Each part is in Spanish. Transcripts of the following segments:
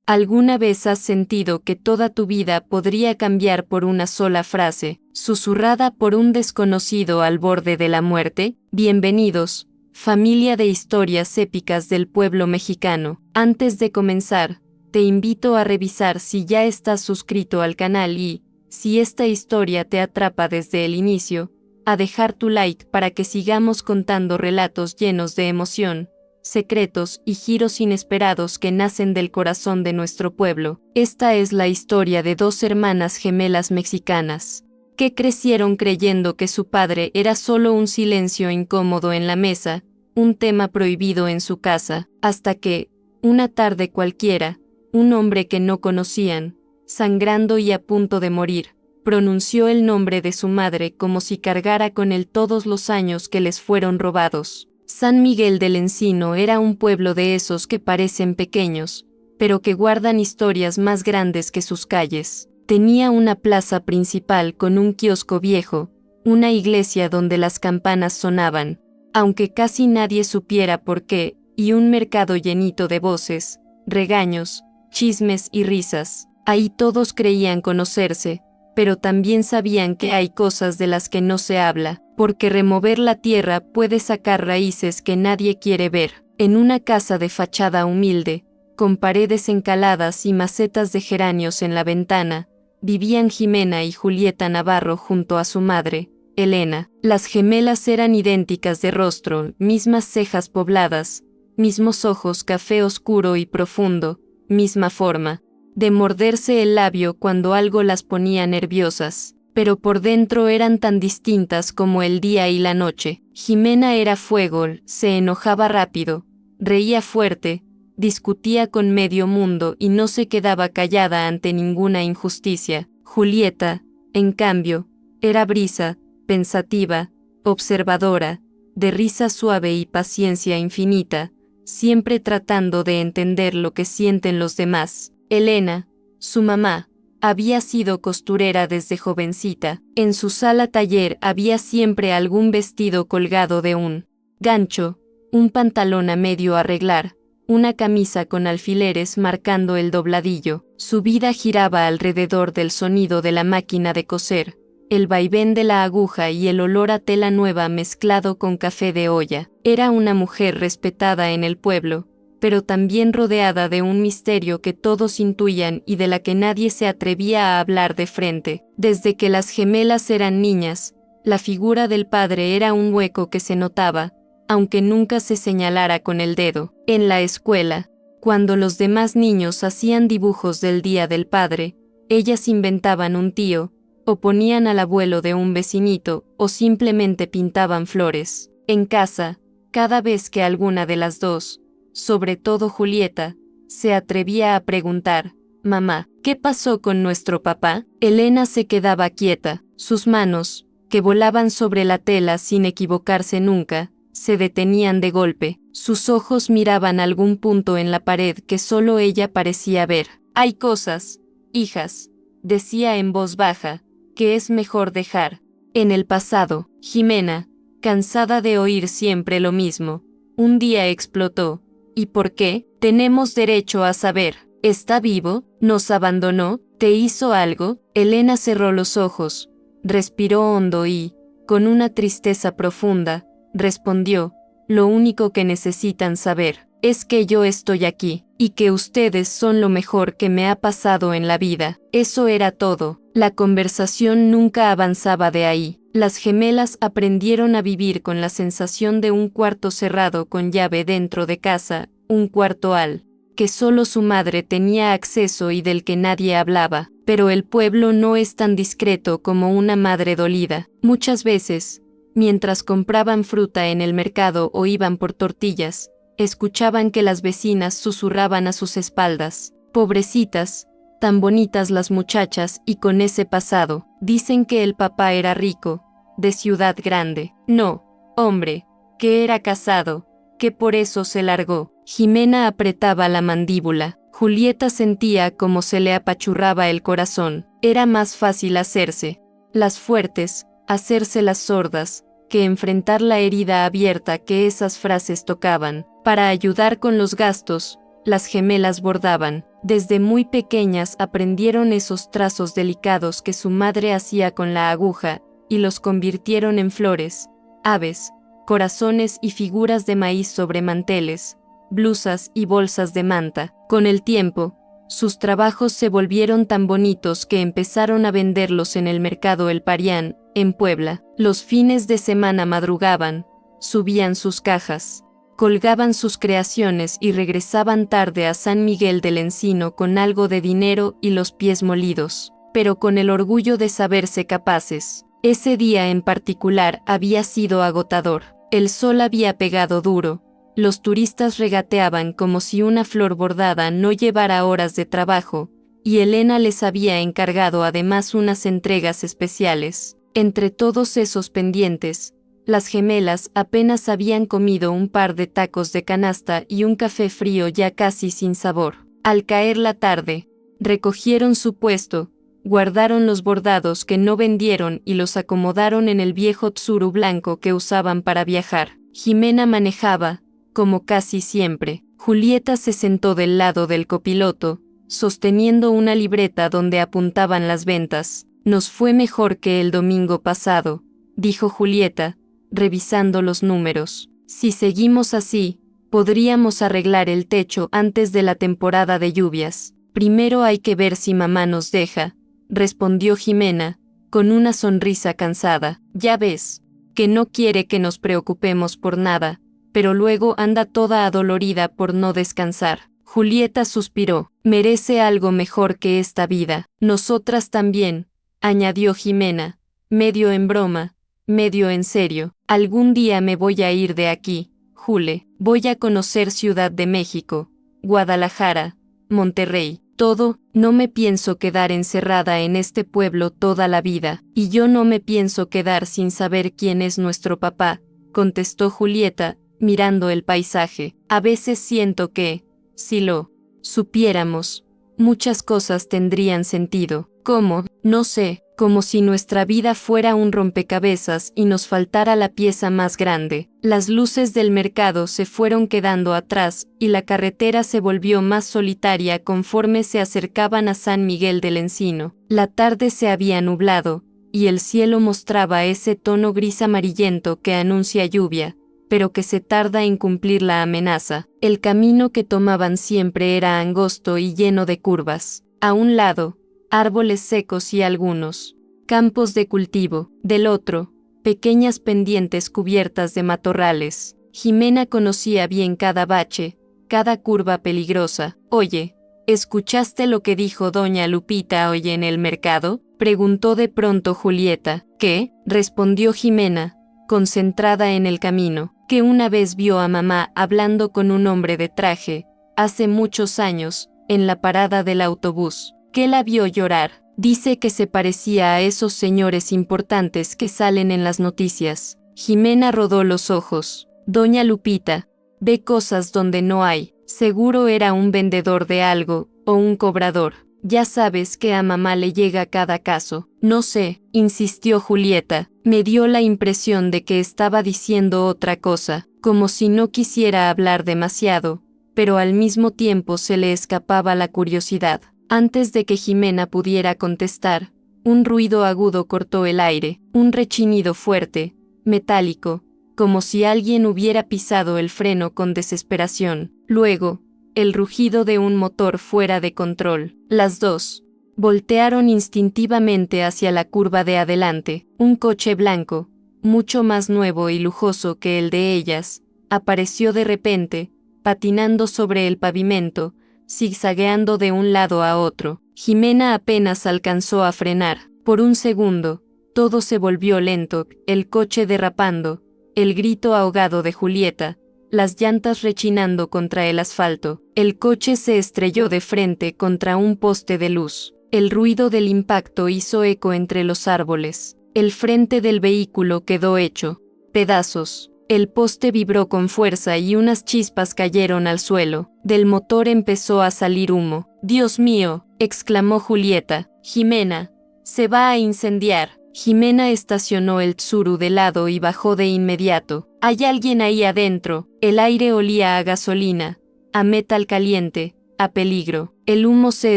¿Alguna vez has sentido que toda tu vida podría cambiar por una sola frase, susurrada por un desconocido al borde de la muerte? Bienvenidos, familia de historias épicas del pueblo mexicano. Antes de comenzar, te invito a revisar si ya estás suscrito al canal y, si esta historia te atrapa desde el inicio, a dejar tu like para que sigamos contando relatos llenos de emoción, secretos y giros inesperados que nacen del corazón de nuestro pueblo. Esta es la historia de dos hermanas gemelas mexicanas, que crecieron creyendo que su padre era solo un silencio incómodo en la mesa, un tema prohibido en su casa, hasta que, una tarde cualquiera, un hombre que no conocían, sangrando y a punto de morir, pronunció el nombre de su madre como si cargara con él todos los años que les fueron robados. San Miguel del Encino era un pueblo de esos que parecen pequeños, pero que guardan historias más grandes que sus calles. Tenía una plaza principal con un kiosco viejo, una iglesia donde las campanas sonaban, aunque casi nadie supiera por qué, y un mercado llenito de voces, regaños, chismes y risas. Ahí todos creían conocerse, pero también sabían que hay cosas de las que no se habla, porque remover la tierra puede sacar raíces que nadie quiere ver. En una casa de fachada humilde, con paredes encaladas y macetas de geranios en la ventana, vivían Jimena y Julieta Navarro junto a su madre, Elena. Las gemelas eran idénticas de rostro, mismas cejas pobladas, mismos ojos café oscuro y profundo, misma forma de morderse el labio cuando algo las ponía nerviosas, pero por dentro eran tan distintas como el día y la noche. Jimena era fuego, se enojaba rápido, reía fuerte, discutía con medio mundo y no se quedaba callada ante ninguna injusticia. Julieta, en cambio, era brisa, pensativa, observadora, de risa suave y paciencia infinita, siempre tratando de entender lo que sienten los demás. Elena, su mamá, había sido costurera desde jovencita. En su sala taller había siempre algún vestido colgado de un gancho, un pantalón a medio arreglar, una camisa con alfileres marcando el dobladillo. Su vida giraba alrededor del sonido de la máquina de coser, el vaivén de la aguja y el olor a tela nueva mezclado con café de olla. Era una mujer respetada en el pueblo, pero también rodeada de un misterio que todos intuían y de la que nadie se atrevía a hablar de frente. Desde que las gemelas eran niñas, la figura del padre era un hueco que se notaba, aunque nunca se señalara con el dedo. En la escuela, cuando los demás niños hacían dibujos del Día del Padre, ellas inventaban un tío, o ponían al abuelo de un vecinito, o simplemente pintaban flores. En casa, cada vez que alguna de las dos, sobre todo Julieta, se atrevía a preguntar, «Mamá, ¿qué pasó con nuestro papá?», Elena se quedaba quieta. Sus manos, que volaban sobre la tela sin equivocarse nunca, se detenían de golpe. Sus ojos miraban algún punto en la pared que solo ella parecía ver. «Hay cosas, hijas», decía en voz baja, «que es mejor dejar en el pasado». Jimena, cansada de oír siempre lo mismo, un día explotó. ¿Y por qué? Tenemos derecho a saber. ¿Está vivo? ¿Nos abandonó? ¿Te hizo algo? Elena cerró los ojos, respiró hondo y, con una tristeza profunda, respondió, «Lo único que necesitan saber es que yo estoy aquí, y que ustedes son lo mejor que me ha pasado en la vida». Eso era todo. La conversación nunca avanzaba de ahí. Las gemelas aprendieron a vivir con la sensación de un cuarto cerrado con llave dentro de casa, un cuarto al que solo su madre tenía acceso y del que nadie hablaba. Pero el pueblo no es tan discreto como una madre dolida. Muchas veces, mientras compraban fruta en el mercado o iban por tortillas, escuchaban que las vecinas susurraban a sus espaldas, «Pobrecitas, tan bonitas las muchachas y con ese pasado. Dicen que el papá era rico, de ciudad grande». No, hombre, que era casado, que por eso se largó. Jimena apretaba la mandíbula. Julieta sentía como se le apachurraba el corazón. Era más fácil hacerse las fuertes, hacerse las sordas, que enfrentar la herida abierta que esas frases tocaban. Para ayudar con los gastos, las gemelas bordaban. Desde muy pequeñas aprendieron esos trazos delicados que su madre hacía con la aguja, y los convirtieron en flores, aves, corazones y figuras de maíz sobre manteles, blusas y bolsas de manta. Con el tiempo, sus trabajos se volvieron tan bonitos que empezaron a venderlos en el mercado El Parián, en Puebla. Los fines de semana madrugaban, subían sus cajas, colgaban sus creaciones y regresaban tarde a San Miguel del Encino con algo de dinero y los pies molidos, pero con el orgullo de saberse capaces. Ese día en particular había sido agotador. El sol había pegado duro. Los turistas regateaban como si una flor bordada no llevara horas de trabajo, y Elena les había encargado además unas entregas especiales. Entre todos esos pendientes, las gemelas apenas habían comido un par de tacos de canasta y un café frío ya casi sin sabor. Al caer la tarde, recogieron su puesto, guardaron los bordados que no vendieron y los acomodaron en el viejo tsuru blanco que usaban para viajar. Jimena manejaba, como casi siempre. Julieta se sentó del lado del copiloto, sosteniendo una libreta donde apuntaban las ventas. Nos fue mejor que el domingo pasado, dijo Julieta, revisando los números. Si seguimos así, podríamos arreglar el techo antes de la temporada de lluvias. Primero hay que ver si mamá nos deja, respondió Jimena, con una sonrisa cansada. Ya ves, que no quiere que nos preocupemos por nada, pero luego anda toda adolorida por no descansar. Julieta suspiró. Merece algo mejor que esta vida. Nosotras también, añadió Jimena, medio en broma, medio en serio. Algún día me voy a ir de aquí, Jule. Voy a conocer Ciudad de México, Guadalajara, Monterrey. Todo. No me pienso quedar encerrada en este pueblo toda la vida. Y yo no me pienso quedar sin saber quién es nuestro papá, contestó Julieta, mirando el paisaje. A veces siento que, si lo supiéramos, muchas cosas tendrían sentido. ¿Cómo? No sé, como si nuestra vida fuera un rompecabezas y nos faltara la pieza más grande. Las luces del mercado se fueron quedando atrás y la carretera se volvió más solitaria conforme se acercaban a San Miguel del Encino. La tarde se había nublado, y el cielo mostraba ese tono gris amarillento que anuncia lluvia, pero que se tarda en cumplir la amenaza. El camino que tomaban siempre era angosto y lleno de curvas. A un lado, árboles secos y algunos campos de cultivo. Del otro, pequeñas pendientes cubiertas de matorrales. Jimena conocía bien cada bache, cada curva peligrosa. Oye, ¿escuchaste lo que dijo doña Lupita hoy en el mercado?, preguntó de pronto Julieta. ¿Qué?, respondió Jimena, concentrada en el camino. Que una vez vio a mamá hablando con un hombre de traje, hace muchos años, en la parada del autobús. Que la vio llorar. Dice que se parecía a esos señores importantes que salen en las noticias. Jimena rodó los ojos. Doña Lupita ve cosas donde no hay. Seguro era un vendedor de algo, o un cobrador. Ya sabes que a mamá le llega cada caso. No sé, insistió Julieta. Me dio la impresión de que estaba diciendo otra cosa, como si no quisiera hablar demasiado, pero al mismo tiempo se le escapaba la curiosidad. Antes de que Jimena pudiera contestar, un ruido agudo cortó el aire, un rechinido fuerte, metálico, como si alguien hubiera pisado el freno con desesperación. Luego, el rugido de un motor fuera de control. Las dos voltearon instintivamente hacia la curva de adelante. Un coche blanco, mucho más nuevo y lujoso que el de ellas, apareció de repente, patinando sobre el pavimento, zigzagueando de un lado a otro. Jimena apenas alcanzó a frenar. Por un segundo, todo se volvió lento, el coche derrapando, el grito ahogado de Julieta, las llantas rechinando contra el asfalto. El coche se estrelló de frente contra un poste de luz. El ruido del impacto hizo eco entre los árboles. El frente del vehículo quedó hecho pedazos. El poste vibró con fuerza y unas chispas cayeron al suelo. Del motor empezó a salir humo. «Dios mío», exclamó Julieta. «Jimena, se va a incendiar». Jimena estacionó el tsuru de lado y bajó de inmediato. «Hay alguien ahí adentro». El aire olía a gasolina, a metal caliente, a peligro. El humo se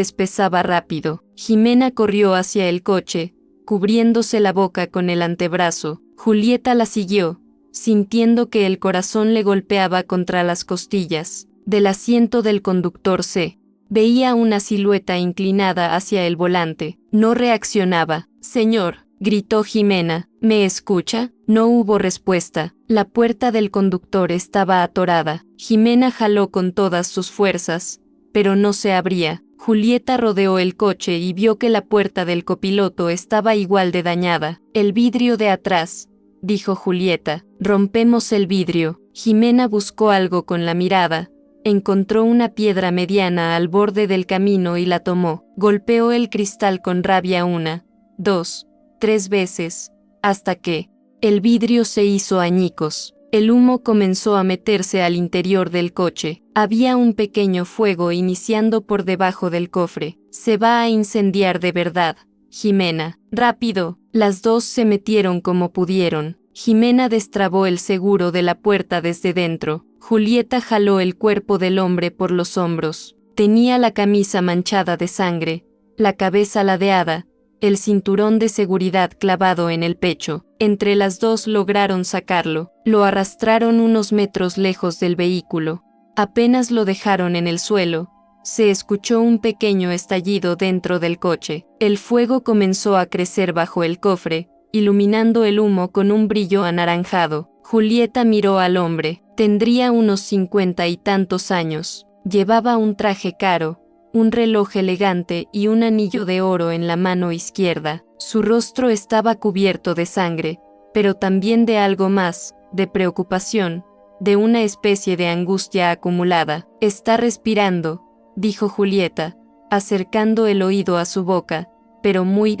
espesaba rápido. Jimena corrió hacia el coche, cubriéndose la boca con el antebrazo. Julieta la siguió, sintiendo que el corazón le golpeaba contra las costillas. Del asiento del conductor se veía una silueta inclinada hacia el volante. No reaccionaba. «Señor», gritó Jimena, «¿me escucha?». No hubo respuesta. La puerta del conductor estaba atorada. Jimena jaló con todas sus fuerzas, pero no se abría. Julieta rodeó el coche y vio que la puerta del copiloto estaba igual de dañada. «El vidrio de atrás», dijo Julieta. «Rompemos el vidrio». Jimena buscó algo con la mirada. Encontró una piedra mediana al borde del camino y la tomó. Golpeó el cristal con rabia 1, 2, 3 veces, hasta que el vidrio se hizo añicos. El humo comenzó a meterse al interior del coche. Había un pequeño fuego iniciando por debajo del cofre. «Se va a incendiar de verdad, Jimena. Rápido». Las dos se metieron como pudieron. Jimena destrabó el seguro de la puerta desde dentro. Julieta jaló el cuerpo del hombre por los hombros. Tenía la camisa manchada de sangre, la cabeza ladeada, el cinturón de seguridad clavado en el pecho. Entre las dos lograron sacarlo. Lo arrastraron unos metros lejos del vehículo. Apenas lo dejaron en el suelo, se escuchó un pequeño estallido dentro del coche. El fuego comenzó a crecer bajo el cofre, iluminando el humo con un brillo anaranjado. Julieta miró al hombre. Tendría unos 50 y tantos años. Llevaba un traje caro, un reloj elegante y un anillo de oro en la mano izquierda. Su rostro estaba cubierto de sangre, pero también de algo más, de preocupación, de una especie de angustia acumulada. «Está respirando», dijo Julieta, acercando el oído a su boca, «pero muy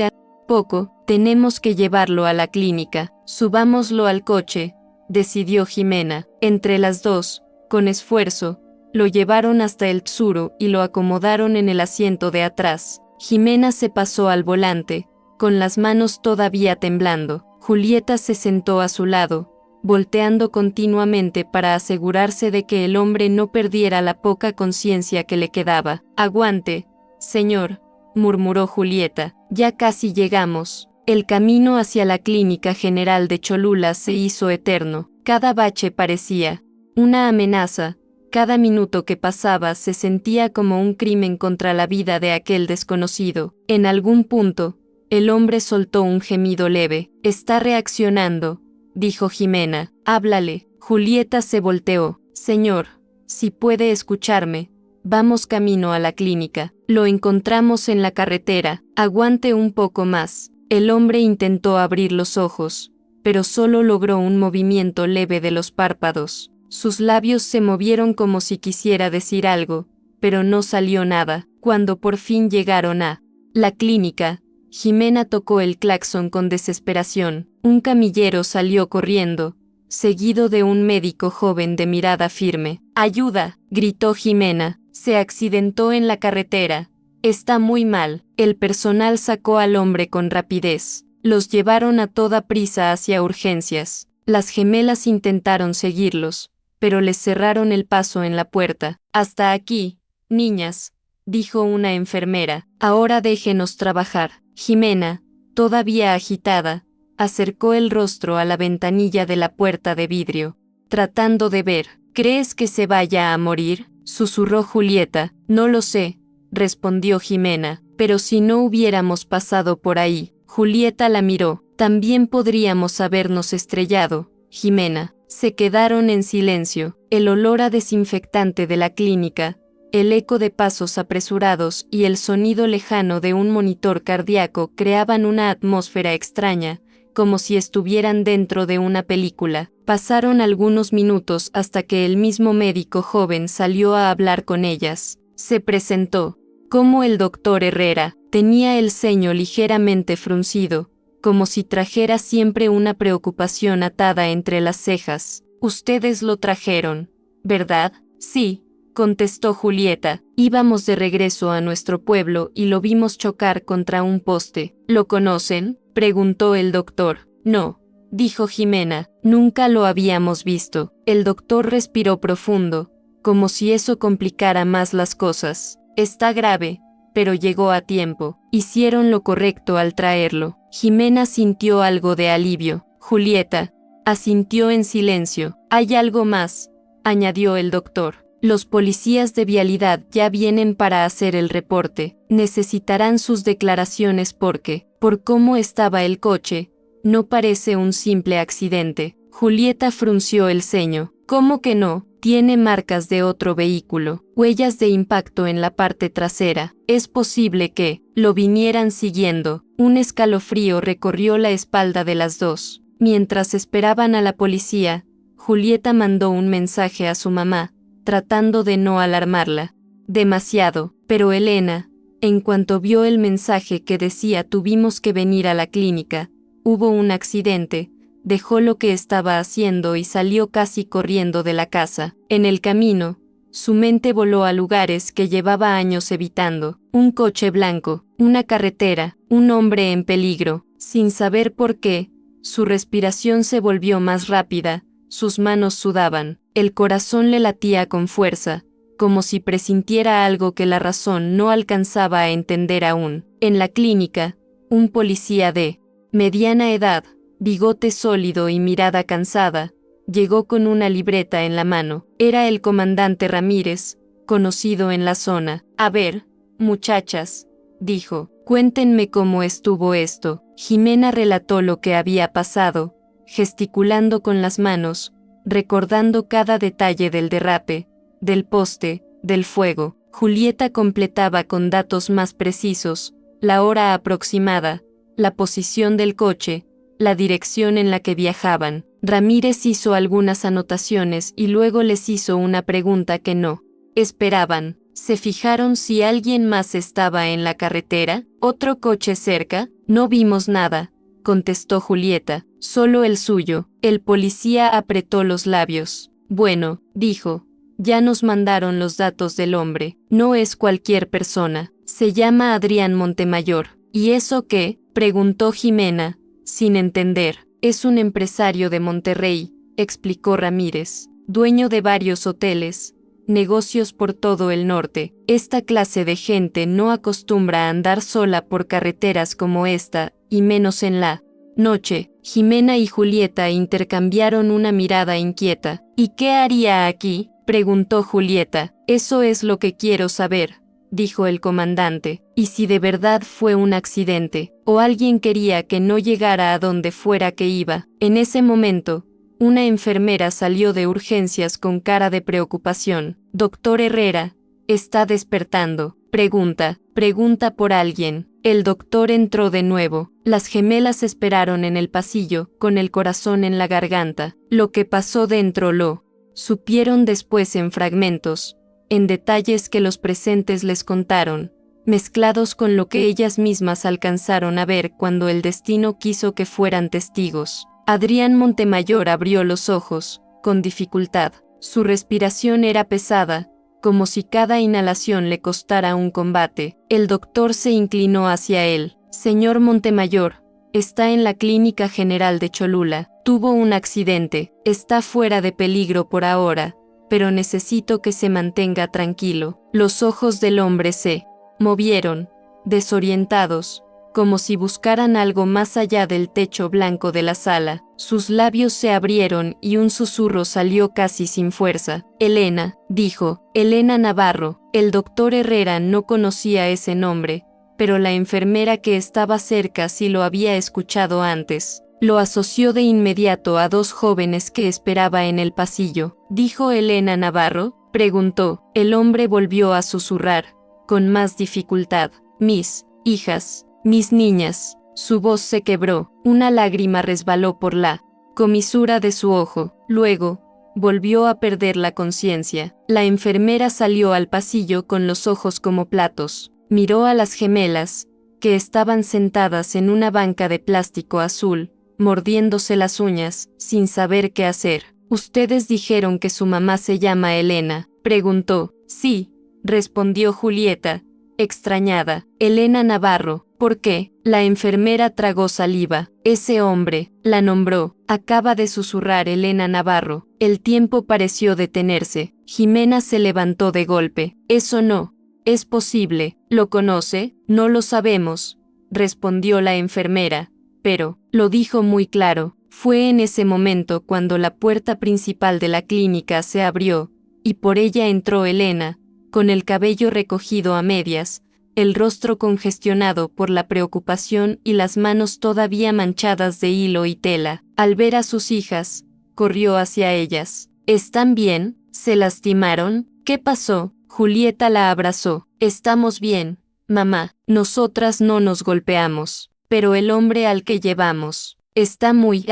poco. Tenemos que llevarlo a la clínica». «Subámoslo al coche», decidió Jimena. Entre las dos, con esfuerzo, lo llevaron hasta el Tsuru y lo acomodaron en el asiento de atrás. Jimena se pasó al volante, con las manos todavía temblando. Julieta se sentó a su lado, volteando continuamente para asegurarse de que el hombre no perdiera la poca conciencia que le quedaba. «Aguante, señor», murmuró Julieta. «Ya casi llegamos». El camino hacia la Clínica General de Cholula se hizo eterno. Cada bache parecía una amenaza. Cada minuto que pasaba se sentía como un crimen contra la vida de aquel desconocido. En algún punto, el hombre soltó un gemido leve. «Está reaccionando», dijo Jimena. «Háblale». Julieta se volteó. «Señor, si puede escucharme, vamos camino a la clínica. Lo encontramos en la carretera. Aguante un poco más». El hombre intentó abrir los ojos, pero solo logró un movimiento leve de los párpados. Sus labios se movieron como si quisiera decir algo, pero no salió nada. Cuando por fin llegaron a la clínica, Jimena tocó el claxon con desesperación. Un camillero salió corriendo, seguido de un médico joven de mirada firme. «¡Ayuda!», gritó Jimena. «Se accidentó en la carretera. Está muy mal». El personal sacó al hombre con rapidez. Los llevaron a toda prisa hacia urgencias. Las gemelas intentaron seguirlos, pero les cerraron el paso en la puerta. «Hasta aquí, niñas», dijo una enfermera. «Ahora déjenos trabajar». Jimena, todavía agitada, acercó el rostro a la ventanilla de la puerta de vidrio, tratando de ver. «¿Crees que se vaya a morir?», susurró Julieta. «No lo sé», respondió Jimena. «Pero si no hubiéramos pasado por ahí». Julieta la miró. «También podríamos habernos estrellado, Jimena». Se quedaron en silencio. El olor a desinfectante de la clínica, el eco de pasos apresurados y el sonido lejano de un monitor cardíaco creaban una atmósfera extraña, como si estuvieran dentro de una película. Pasaron algunos minutos hasta que el mismo médico joven salió a hablar con ellas. Se presentó como el doctor Herrera. Tenía el ceño ligeramente fruncido, como si trajera siempre una preocupación atada entre las cejas. «Ustedes lo trajeron, ¿verdad?». «Sí», contestó Julieta. «Íbamos de regreso a nuestro pueblo y lo vimos chocar contra un poste». «¿Lo conocen?», preguntó el doctor. «No», dijo Jimena. «Nunca lo habíamos visto». El doctor respiró profundo, como si eso complicara más las cosas. Está grave, pero llegó a tiempo. Hicieron lo correcto al traerlo. Jimena sintió algo de alivio. Julieta asintió en silencio. Hay algo más, añadió el doctor. Los policías de vialidad ya vienen para hacer el reporte. Necesitarán sus declaraciones porque, por cómo estaba el coche, no parece un simple accidente. Julieta frunció el ceño. ¿Cómo que no? Tiene marcas de otro vehículo, huellas de impacto en la parte trasera. Es posible que lo vinieran siguiendo. Un escalofrío recorrió la espalda de las dos. Mientras esperaban a la policía, Julieta mandó un mensaje a su mamá, tratando de no alarmarla. Demasiado, pero Elena, en cuanto vio el mensaje que decía tuvimos que venir a la clínica, hubo un accidente, dejó lo que estaba haciendo y salió casi corriendo de la casa. En el camino, su mente voló a lugares que llevaba años evitando. Un coche blanco, una carretera, un hombre en peligro. Sin saber por qué, su respiración se volvió más rápida, sus manos sudaban, el corazón le latía con fuerza, como si presintiera algo que la razón no alcanzaba a entender aún. En la clínica, un policía de mediana edad, bigote sólido y mirada cansada, llegó con una libreta en la mano. Era el comandante Ramírez, conocido en la zona. A ver, muchachas, dijo, cuéntenme cómo estuvo esto. Jimena relató lo que había pasado, gesticulando con las manos, recordando cada detalle del derrape, del poste, del fuego. Julieta completaba con datos más precisos, la hora aproximada, la posición del coche, la dirección en la que viajaban. Ramírez hizo algunas anotaciones y luego les hizo una pregunta que no esperaban. ¿Se fijaron si alguien más estaba en la carretera? ¿Otro coche cerca? No vimos nada, contestó Julieta, solo el suyo. El policía apretó los labios. Bueno, dijo, ya nos mandaron los datos del hombre. No es cualquier persona. Se llama Adrián Montemayor. ¿Y eso qué? Preguntó Jimena, sin entender. Es un empresario de Monterrey, explicó Ramírez, dueño de varios hoteles, negocios por todo el norte. Esta clase de gente no acostumbra a andar sola por carreteras como esta, y menos en la noche. Jimena y Julieta intercambiaron una mirada inquieta. ¿Y qué haría aquí?, preguntó Julieta. Eso es lo que quiero saber, dijo el comandante. ¿Y si de verdad fue un accidente, o alguien quería que no llegara a donde fuera que iba? En ese momento, una enfermera salió de urgencias con cara de preocupación. Doctor Herrera, está despertando. Pregunta por alguien. El doctor entró de nuevo. Las gemelas esperaron en el pasillo, con el corazón en la garganta. Lo que pasó dentro lo supieron después en fragmentos, en detalles que los presentes les contaron, mezclados con lo que ellas mismas alcanzaron a ver cuando el destino quiso que fueran testigos. Adrián Montemayor abrió los ojos, con dificultad. Su respiración era pesada, como si cada inhalación le costara un combate. El doctor se inclinó hacia él. Señor Montemayor, está en la Clínica General de Cholula. Tuvo un accidente, está fuera de peligro por ahora, pero necesito que se mantenga tranquilo. Los ojos del hombre se movieron, desorientados, como si buscaran algo más allá del techo blanco de la sala. Sus labios se abrieron y un susurro salió casi sin fuerza. Elena, dijo, Elena Navarro. El doctor Herrera no conocía ese nombre, pero la enfermera que estaba cerca sí lo había escuchado antes. Lo asoció de inmediato a dos jóvenes que esperaba en el pasillo. ¿Dijo Elena Navarro?, preguntó. El hombre volvió a susurrar, con más dificultad. Mis hijas, mis niñas. Su voz se quebró, una lágrima resbaló por la comisura de su ojo. Luego, volvió a perder la conciencia. La enfermera salió al pasillo con los ojos como platos. Miró a las gemelas, que estaban sentadas en una banca de plástico azul, mordiéndose las uñas, sin saber qué hacer. ¿Ustedes dijeron que su mamá se llama Elena?, preguntó. Sí, respondió Julieta, extrañada. Elena Navarro. ¿Por qué? La enfermera tragó saliva. Ese hombre, la nombró. Acaba de susurrar Elena Navarro. El tiempo pareció detenerse. Jimena se levantó de golpe. Eso no es posible. ¿Lo conoce? No lo sabemos, respondió la enfermera, pero lo dijo muy claro. Fue en ese momento cuando la puerta principal de la clínica se abrió, y por ella entró Elena, con el cabello recogido a medias, el rostro congestionado por la preocupación y las manos todavía manchadas de hilo y tela. Al ver a sus hijas, corrió hacia ellas. ¿Están bien? ¿Se lastimaron? ¿Qué pasó? Julieta la abrazó. Estamos bien, mamá, nosotras no nos golpeamos, pero el hombre al que llevamos está muy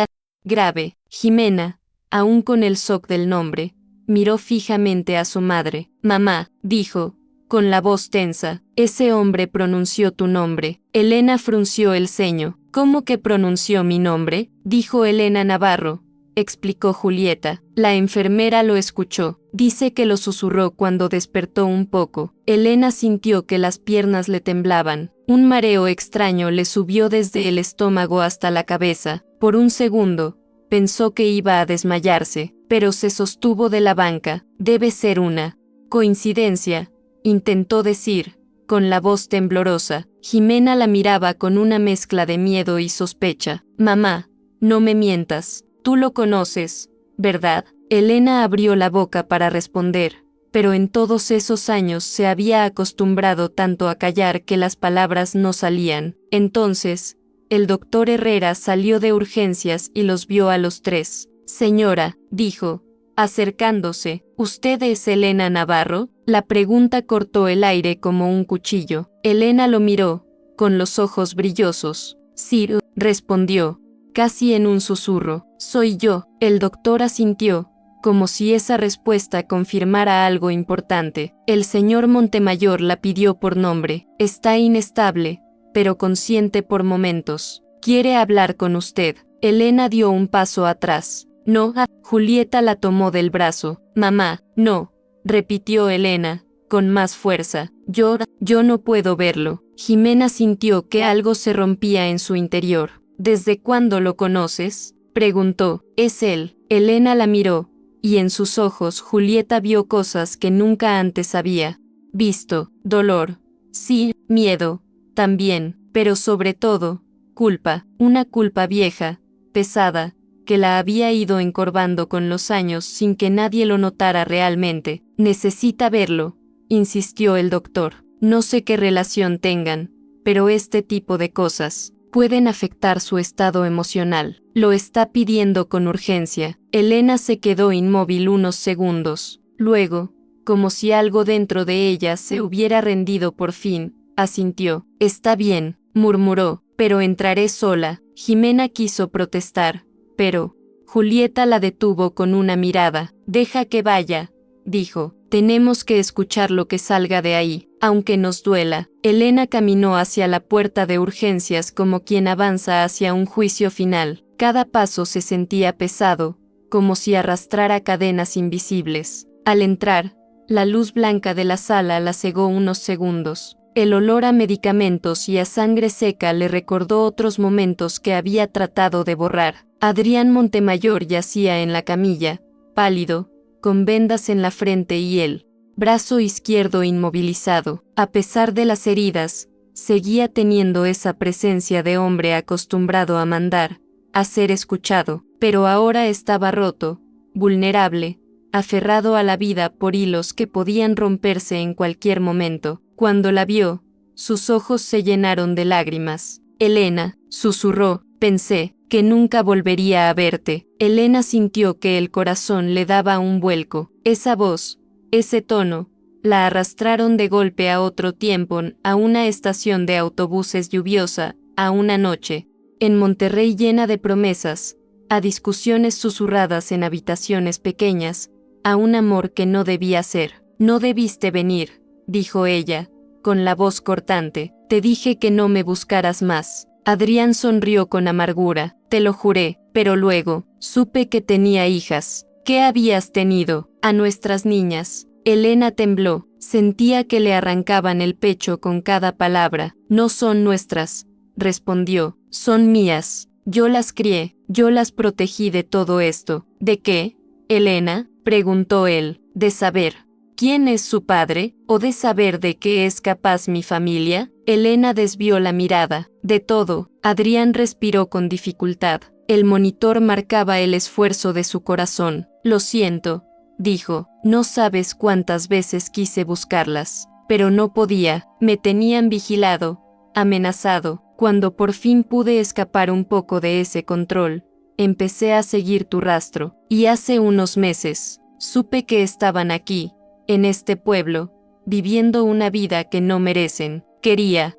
grave. Jimena, aún con el shock del nombre, miró fijamente a su madre. Mamá, dijo, con la voz tensa, ese hombre pronunció tu nombre. Elena frunció el ceño. ¿Cómo que pronunció mi nombre? Dijo Elena Navarro, explicó Julieta. La enfermera lo escuchó. Dice que lo susurró cuando despertó un poco. Elena sintió que las piernas le temblaban. Un mareo extraño le subió desde el estómago hasta la cabeza. Por un segundo, pensó que iba a desmayarse, pero se sostuvo de la banca. Debe ser una coincidencia, intentó decir, con la voz temblorosa. Jimena la miraba con una mezcla de miedo y sospecha. Mamá, no me mientas, tú lo conoces, ¿verdad? Elena abrió la boca para responder, pero en todos esos años se había acostumbrado tanto a callar que las palabras no salían. Entonces, el doctor Herrera salió de urgencias y los vio a los tres. Señora, dijo, acercándose, ¿usted es Elena Navarro? La pregunta cortó el aire como un cuchillo. Elena lo miró, con los ojos brillosos. Sí, respondió, casi en un susurro. Soy yo. El doctor asintió, como si esa respuesta confirmara algo importante. El señor Montemayor la pidió por nombre. Está inestable, pero consciente por momentos. Quiere hablar con usted. Elena dio un paso atrás. No, Julieta la tomó del brazo. Mamá, no, repitió Elena, con más fuerza. Yo no puedo verlo. Jimena sintió que algo se rompía en su interior. ¿Desde cuándo lo conoces?, preguntó. Es él. Elena la miró, y en sus ojos Julieta vio cosas que nunca antes había visto. Dolor, sí, miedo, también, pero sobre todo, culpa, una culpa vieja, pesada, que la había ido encorvando con los años sin que nadie lo notara realmente. Necesita verlo, insistió el doctor. No sé qué relación tengan, pero este tipo de cosas pueden afectar su estado emocional. Lo está pidiendo con urgencia. Elena se quedó inmóvil unos segundos. Luego, como si algo dentro de ella se hubiera rendido por fin, asintió. Está bien, murmuró, pero entraré sola. Jimena quiso protestar, pero Julieta la detuvo con una mirada. Deja que vaya, dijo. Tenemos que escuchar lo que salga de ahí, aunque nos duela. Elena caminó hacia la puerta de urgencias como quien avanza hacia un juicio final. Cada paso se sentía pesado, como si arrastrara cadenas invisibles. Al entrar, la luz blanca de la sala la cegó unos segundos. El olor a medicamentos y a sangre seca le recordó otros momentos que había tratado de borrar. Adrián Montemayor yacía en la camilla, pálido, con vendas en la frente y el brazo izquierdo inmovilizado. A pesar de las heridas, seguía teniendo esa presencia de hombre acostumbrado a mandar, a ser escuchado, pero ahora estaba roto, vulnerable, aferrado a la vida por hilos que podían romperse en cualquier momento. Cuando la vio, sus ojos se llenaron de lágrimas. Elena, susurró, pensé que nunca volvería a verte. Elena sintió que el corazón le daba un vuelco. Esa voz, ese tono, la arrastraron de golpe a otro tiempo, a una estación de autobuses lluviosa, a una noche en Monterrey llena de promesas, a discusiones susurradas en habitaciones pequeñas, a un amor que no debía ser. No debiste venir, dijo ella, con la voz cortante. Te dije que no me buscaras más. Adrián sonrió con amargura. Te lo juré, pero luego, supe que tenía hijas. ¿Qué habías tenido? A nuestras niñas. Elena tembló. Sentía que le arrancaban el pecho con cada palabra. No son nuestras, respondió. Son mías. Yo las crié, yo las protegí de todo esto. ¿De qué, Elena?, preguntó él. ¿De saber quién es su padre, o de saber de qué es capaz mi familia? Elena desvió la mirada. De todo. Adrián respiró con dificultad. El monitor marcaba el esfuerzo de su corazón. Lo siento, dijo. No sabes cuántas veces quise buscarlas, pero no podía. Me tenían vigilado, amenazado. Cuando por fin pude escapar un poco de ese control, empecé a seguir tu rastro, y hace unos meses, supe que estaban aquí, en este pueblo, viviendo una vida que no merecen. Quería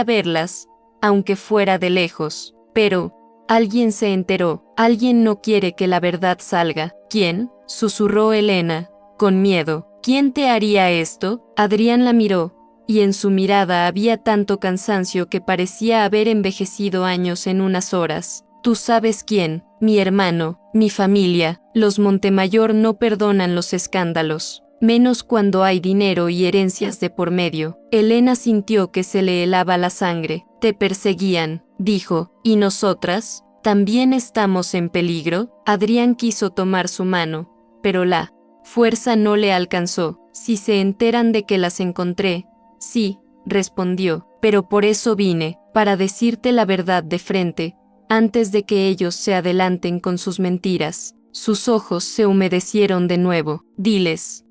verlas, aunque fuera de lejos, pero alguien se enteró, alguien no quiere que la verdad salga. ¿Quién?, susurró Elena, con miedo. ¿Quién te haría esto? Adrián la miró, y en su mirada había tanto cansancio que parecía haber envejecido años en unas horas. Tú sabes quién, mi hermano, mi familia. Los Montemayor no perdonan los escándalos, menos cuando hay dinero y herencias de por medio. Elena sintió que se le helaba la sangre. Te perseguían, dijo, ¿y nosotras? ¿También estamos en peligro? Adrián quiso tomar su mano, pero la fuerza no le alcanzó. Si se enteran de que las encontré. Sí, respondió, pero por eso vine, para decirte la verdad de frente, antes de que ellos se adelanten con sus mentiras. Sus ojos se humedecieron de nuevo. Diles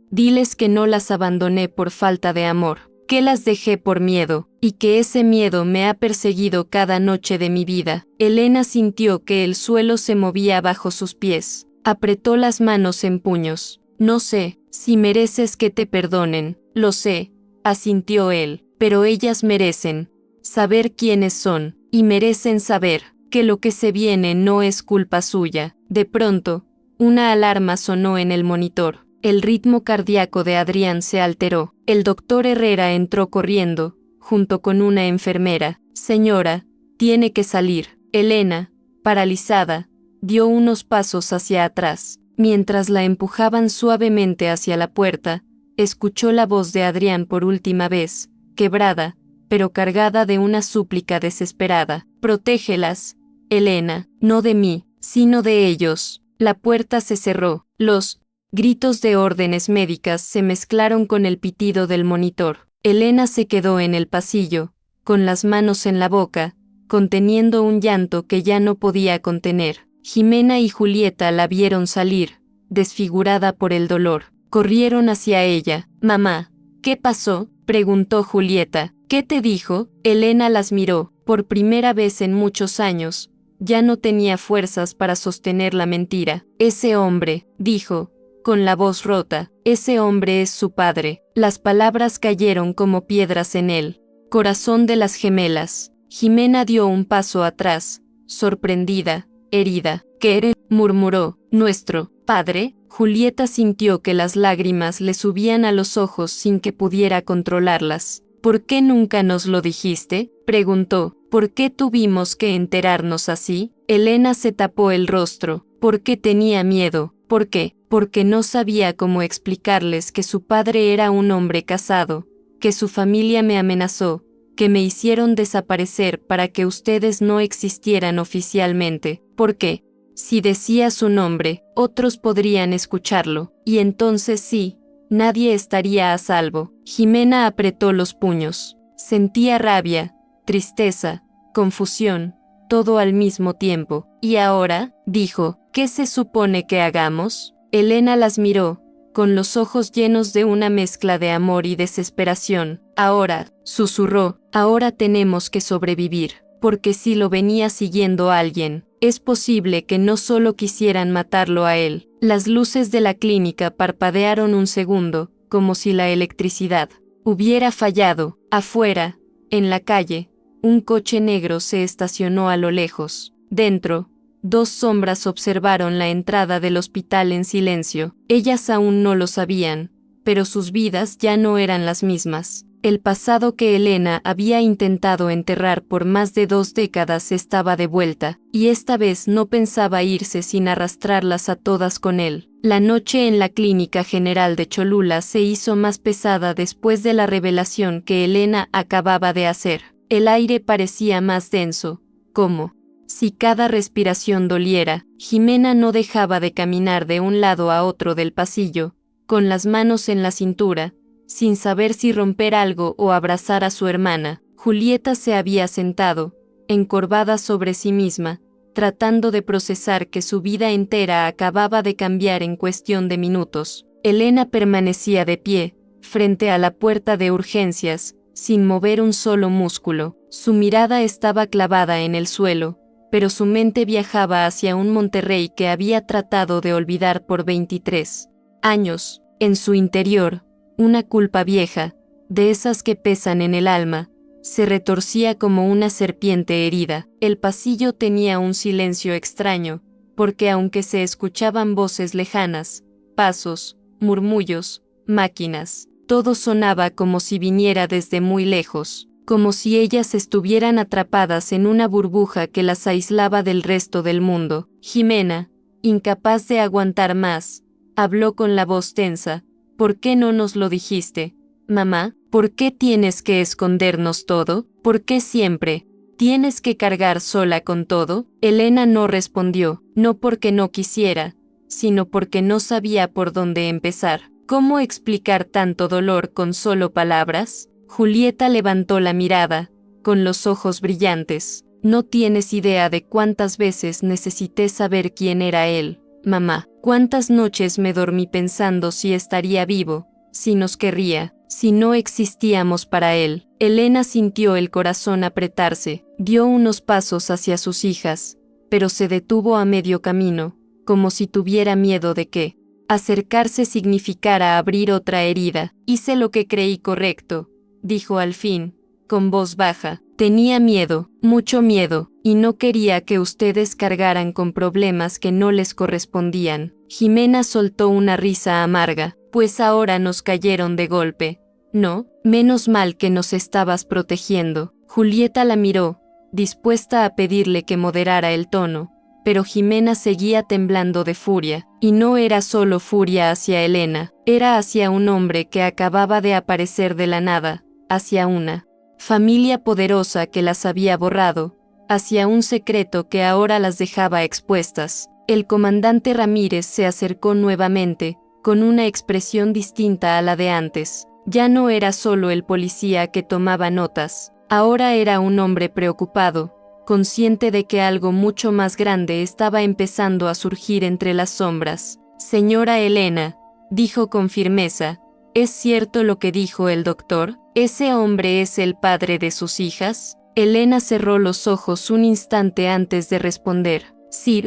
que no las abandoné por falta de amor, que las dejé por miedo, y que ese miedo me ha perseguido cada noche de mi vida. Elena sintió que el suelo se movía bajo sus pies. Apretó las manos en puños. No sé si mereces que te perdonen, lo sé, asintió él, pero ellas merecen saber quiénes son, y merecen saber que lo que se viene no es culpa suya. De pronto, una alarma sonó en el monitor. El ritmo cardíaco de Adrián se alteró. El doctor Herrera entró corriendo, junto con una enfermera. Señora, tiene que salir. Elena, paralizada, dio unos pasos hacia atrás. Mientras la empujaban suavemente hacia la puerta, escuchó la voz de Adrián por última vez, quebrada, pero cargada de una súplica desesperada. Protégelas, Elena, no de mí, sino de ellos. La puerta se cerró. Los gritos de órdenes médicas se mezclaron con el pitido del monitor. Elena se quedó en el pasillo, con las manos en la boca, conteniendo un llanto que ya no podía contener. Jimena y Julieta la vieron salir, desfigurada por el dolor. Corrieron hacia ella. Mamá, ¿qué pasó?, preguntó Julieta. ¿Qué te dijo? Elena las miró. Por primera vez en muchos años, ya no tenía fuerzas para sostener la mentira. Ese hombre, dijo, con la voz rota, ese hombre es su padre. Las palabras cayeron como piedras en el corazón de las gemelas. Jimena dio un paso atrás, sorprendida, herida. ¿Qué? Murmuró. ¿Nuestro padre? Julieta sintió que las lágrimas le subían a los ojos sin que pudiera controlarlas. ¿Por qué nunca nos lo dijiste?, preguntó. ¿Por qué tuvimos que enterarnos así? Elena se tapó el rostro. Porque tenía miedo. ¿Por qué? Porque no sabía cómo explicarles que su padre era un hombre casado, que su familia me amenazó, que me hicieron desaparecer para que ustedes no existieran oficialmente. ¿Por qué? Si decía su nombre, otros podrían escucharlo, y entonces sí, nadie estaría a salvo. Jimena apretó los puños. Sentía rabia, tristeza, confusión, todo al mismo tiempo. ¿Y ahora?, dijo, ¿qué se supone que hagamos? Elena las miró, con los ojos llenos de una mezcla de amor y desesperación. Ahora, susurró, ahora tenemos que sobrevivir, porque si lo venía siguiendo alguien, es posible que no solo quisieran matarlo a él. Las luces de la clínica parpadearon un segundo, como si la electricidad hubiera fallado. Afuera, en la calle, un coche negro se estacionó a lo lejos. Dentro, dos sombras observaron la entrada del hospital en silencio. Ellas aún no lo sabían, pero sus vidas ya no eran las mismas. El pasado que Elena había intentado enterrar por más de 2 décadas estaba de vuelta, y esta vez no pensaba irse sin arrastrarlas a todas con él. La noche en la Clínica General de Cholula se hizo más pesada después de la revelación que Elena acababa de hacer. El aire parecía más denso, como si cada respiración doliera. Jimena no dejaba de caminar de un lado a otro del pasillo, con las manos en la cintura, sin saber si romper algo o abrazar a su hermana. Julieta se había sentado, encorvada sobre sí misma, tratando de procesar que su vida entera acababa de cambiar en cuestión de minutos. Elena permanecía de pie, frente a la puerta de urgencias, sin mover un solo músculo. Su mirada estaba clavada en el suelo, pero su mente viajaba hacia un Monterrey que había tratado de olvidar por 23 años. En su interior, una culpa vieja, de esas que pesan en el alma, se retorcía como una serpiente herida. El pasillo tenía un silencio extraño, porque aunque se escuchaban voces lejanas, pasos, murmullos, máquinas, todo sonaba como si viniera desde muy lejos, como si ellas estuvieran atrapadas en una burbuja que las aislaba del resto del mundo. Jimena, incapaz de aguantar más, habló con la voz tensa. ¿Por qué no nos lo dijiste, mamá? ¿Por qué tienes que escondernos todo? ¿Por qué siempre tienes que cargar sola con todo? Elena no respondió, no porque no quisiera, sino porque no sabía por dónde empezar. ¿Cómo explicar tanto dolor con solo palabras? Julieta levantó la mirada, con los ojos brillantes. No tienes idea de cuántas veces necesité saber quién era él, mamá. Cuántas noches me dormí pensando si estaría vivo, si nos querría, si no existíamos para él. Elena sintió el corazón apretarse, dio unos pasos hacia sus hijas, pero se detuvo a medio camino, como si tuviera miedo de que acercarse significara abrir otra herida. Hice lo que creí correcto, dijo al fin, con voz baja. Tenía miedo, mucho miedo, y no quería que ustedes cargaran con problemas que no les correspondían. Jimena soltó una risa amarga, pues ahora nos cayeron de golpe. No, menos mal que nos estabas protegiendo. Julieta la miró, dispuesta a pedirle que moderara el tono, pero Jimena seguía temblando de furia, y no era solo furia hacia Elena, era hacia un hombre que acababa de aparecer de la nada, hacia una familia poderosa que las había borrado, hacia un secreto que ahora las dejaba expuestas. El comandante Ramírez se acercó nuevamente, con una expresión distinta a la de antes. Ya no era solo el policía que tomaba notas, ahora era un hombre preocupado, consciente de que algo mucho más grande estaba empezando a surgir entre las sombras. Señora Elena, dijo con firmeza, ¿es cierto lo que dijo el doctor? ¿Ese hombre es el padre de sus hijas? Elena cerró los ojos un instante antes de responder. Sí.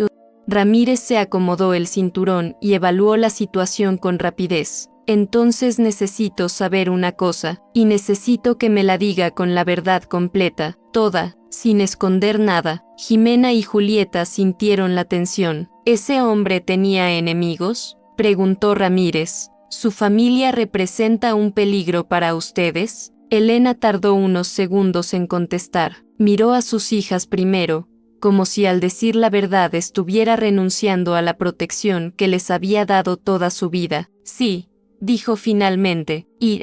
Ramírez se acomodó el cinturón y evaluó la situación con rapidez. Entonces necesito saber una cosa, y necesito que me la diga con la verdad completa, toda, sin esconder nada. Jimena y Julieta sintieron la tensión. ¿Ese hombre tenía enemigos?, preguntó Ramírez. ¿Su familia representa un peligro para ustedes? Elena tardó unos segundos en contestar. Miró a sus hijas primero, como si al decir la verdad estuviera renunciando a la protección que les había dado toda su vida. Sí, dijo finalmente, y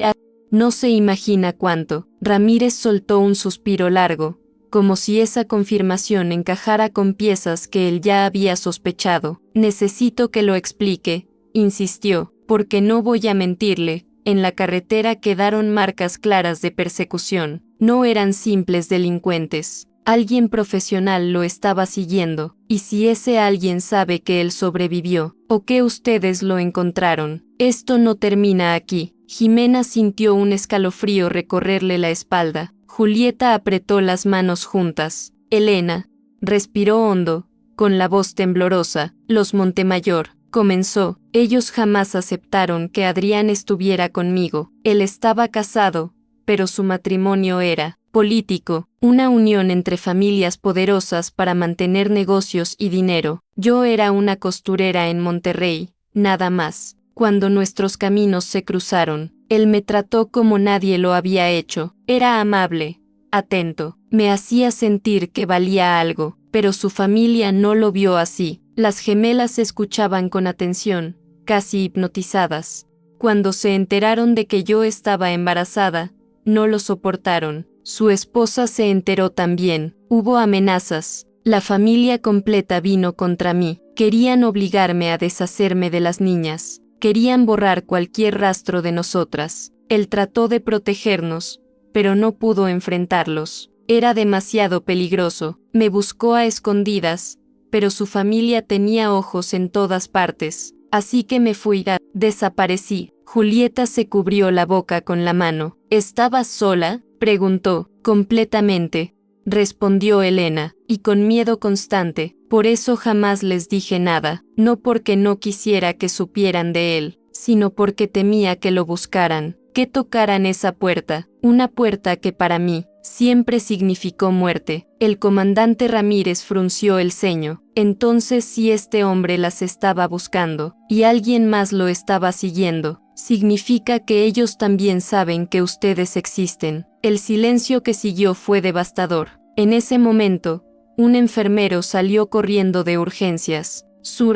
no se imagina cuánto. Ramírez soltó un suspiro largo, como si esa confirmación encajara con piezas que él ya había sospechado. Necesito que lo explique, insistió, porque no voy a mentirle. En la carretera quedaron marcas claras de persecución. No eran simples delincuentes. Alguien profesional lo estaba siguiendo, y si ese alguien sabe que él sobrevivió, o que ustedes lo encontraron, esto no termina aquí. Jimena sintió un escalofrío recorrerle la espalda. Julieta apretó las manos juntas. Elena respiró hondo, con la voz temblorosa. Los Montemayor, comenzó, ellos jamás aceptaron que Adrián estuviera conmigo. Él estaba casado, pero su matrimonio era político, una unión entre familias poderosas para mantener negocios y dinero. Yo era una costurera en Monterrey, nada más. Cuando nuestros caminos se cruzaron, él me trató como nadie lo había hecho. Era amable, atento, me hacía sentir que valía algo, pero su familia no lo vio así. Las gemelas escuchaban con atención, casi hipnotizadas. Cuando se enteraron de que yo estaba embarazada, no lo soportaron. Su esposa se enteró también. Hubo amenazas. La familia completa vino contra mí. Querían obligarme a deshacerme de las niñas. Querían borrar cualquier rastro de nosotras. Él trató de protegernos, pero no pudo enfrentarlos. Era demasiado peligroso. Me buscó a escondidas, pero su familia tenía ojos en todas partes. Así que me fui. Desaparecí. Julieta se cubrió la boca con la mano. ¿Estabas sola?, preguntó. Completamente, respondió Elena, y con miedo constante. Por eso jamás les dije nada, no porque no quisiera que supieran de él, sino porque temía que lo buscaran, que tocaran esa puerta, una puerta que para mí siempre significó muerte. El comandante Ramírez frunció el ceño. Entonces, si este hombre las estaba buscando, y alguien más lo estaba siguiendo, significa que ellos también saben que ustedes existen. El silencio que siguió fue devastador. En ese momento, un enfermero salió corriendo de urgencias. Su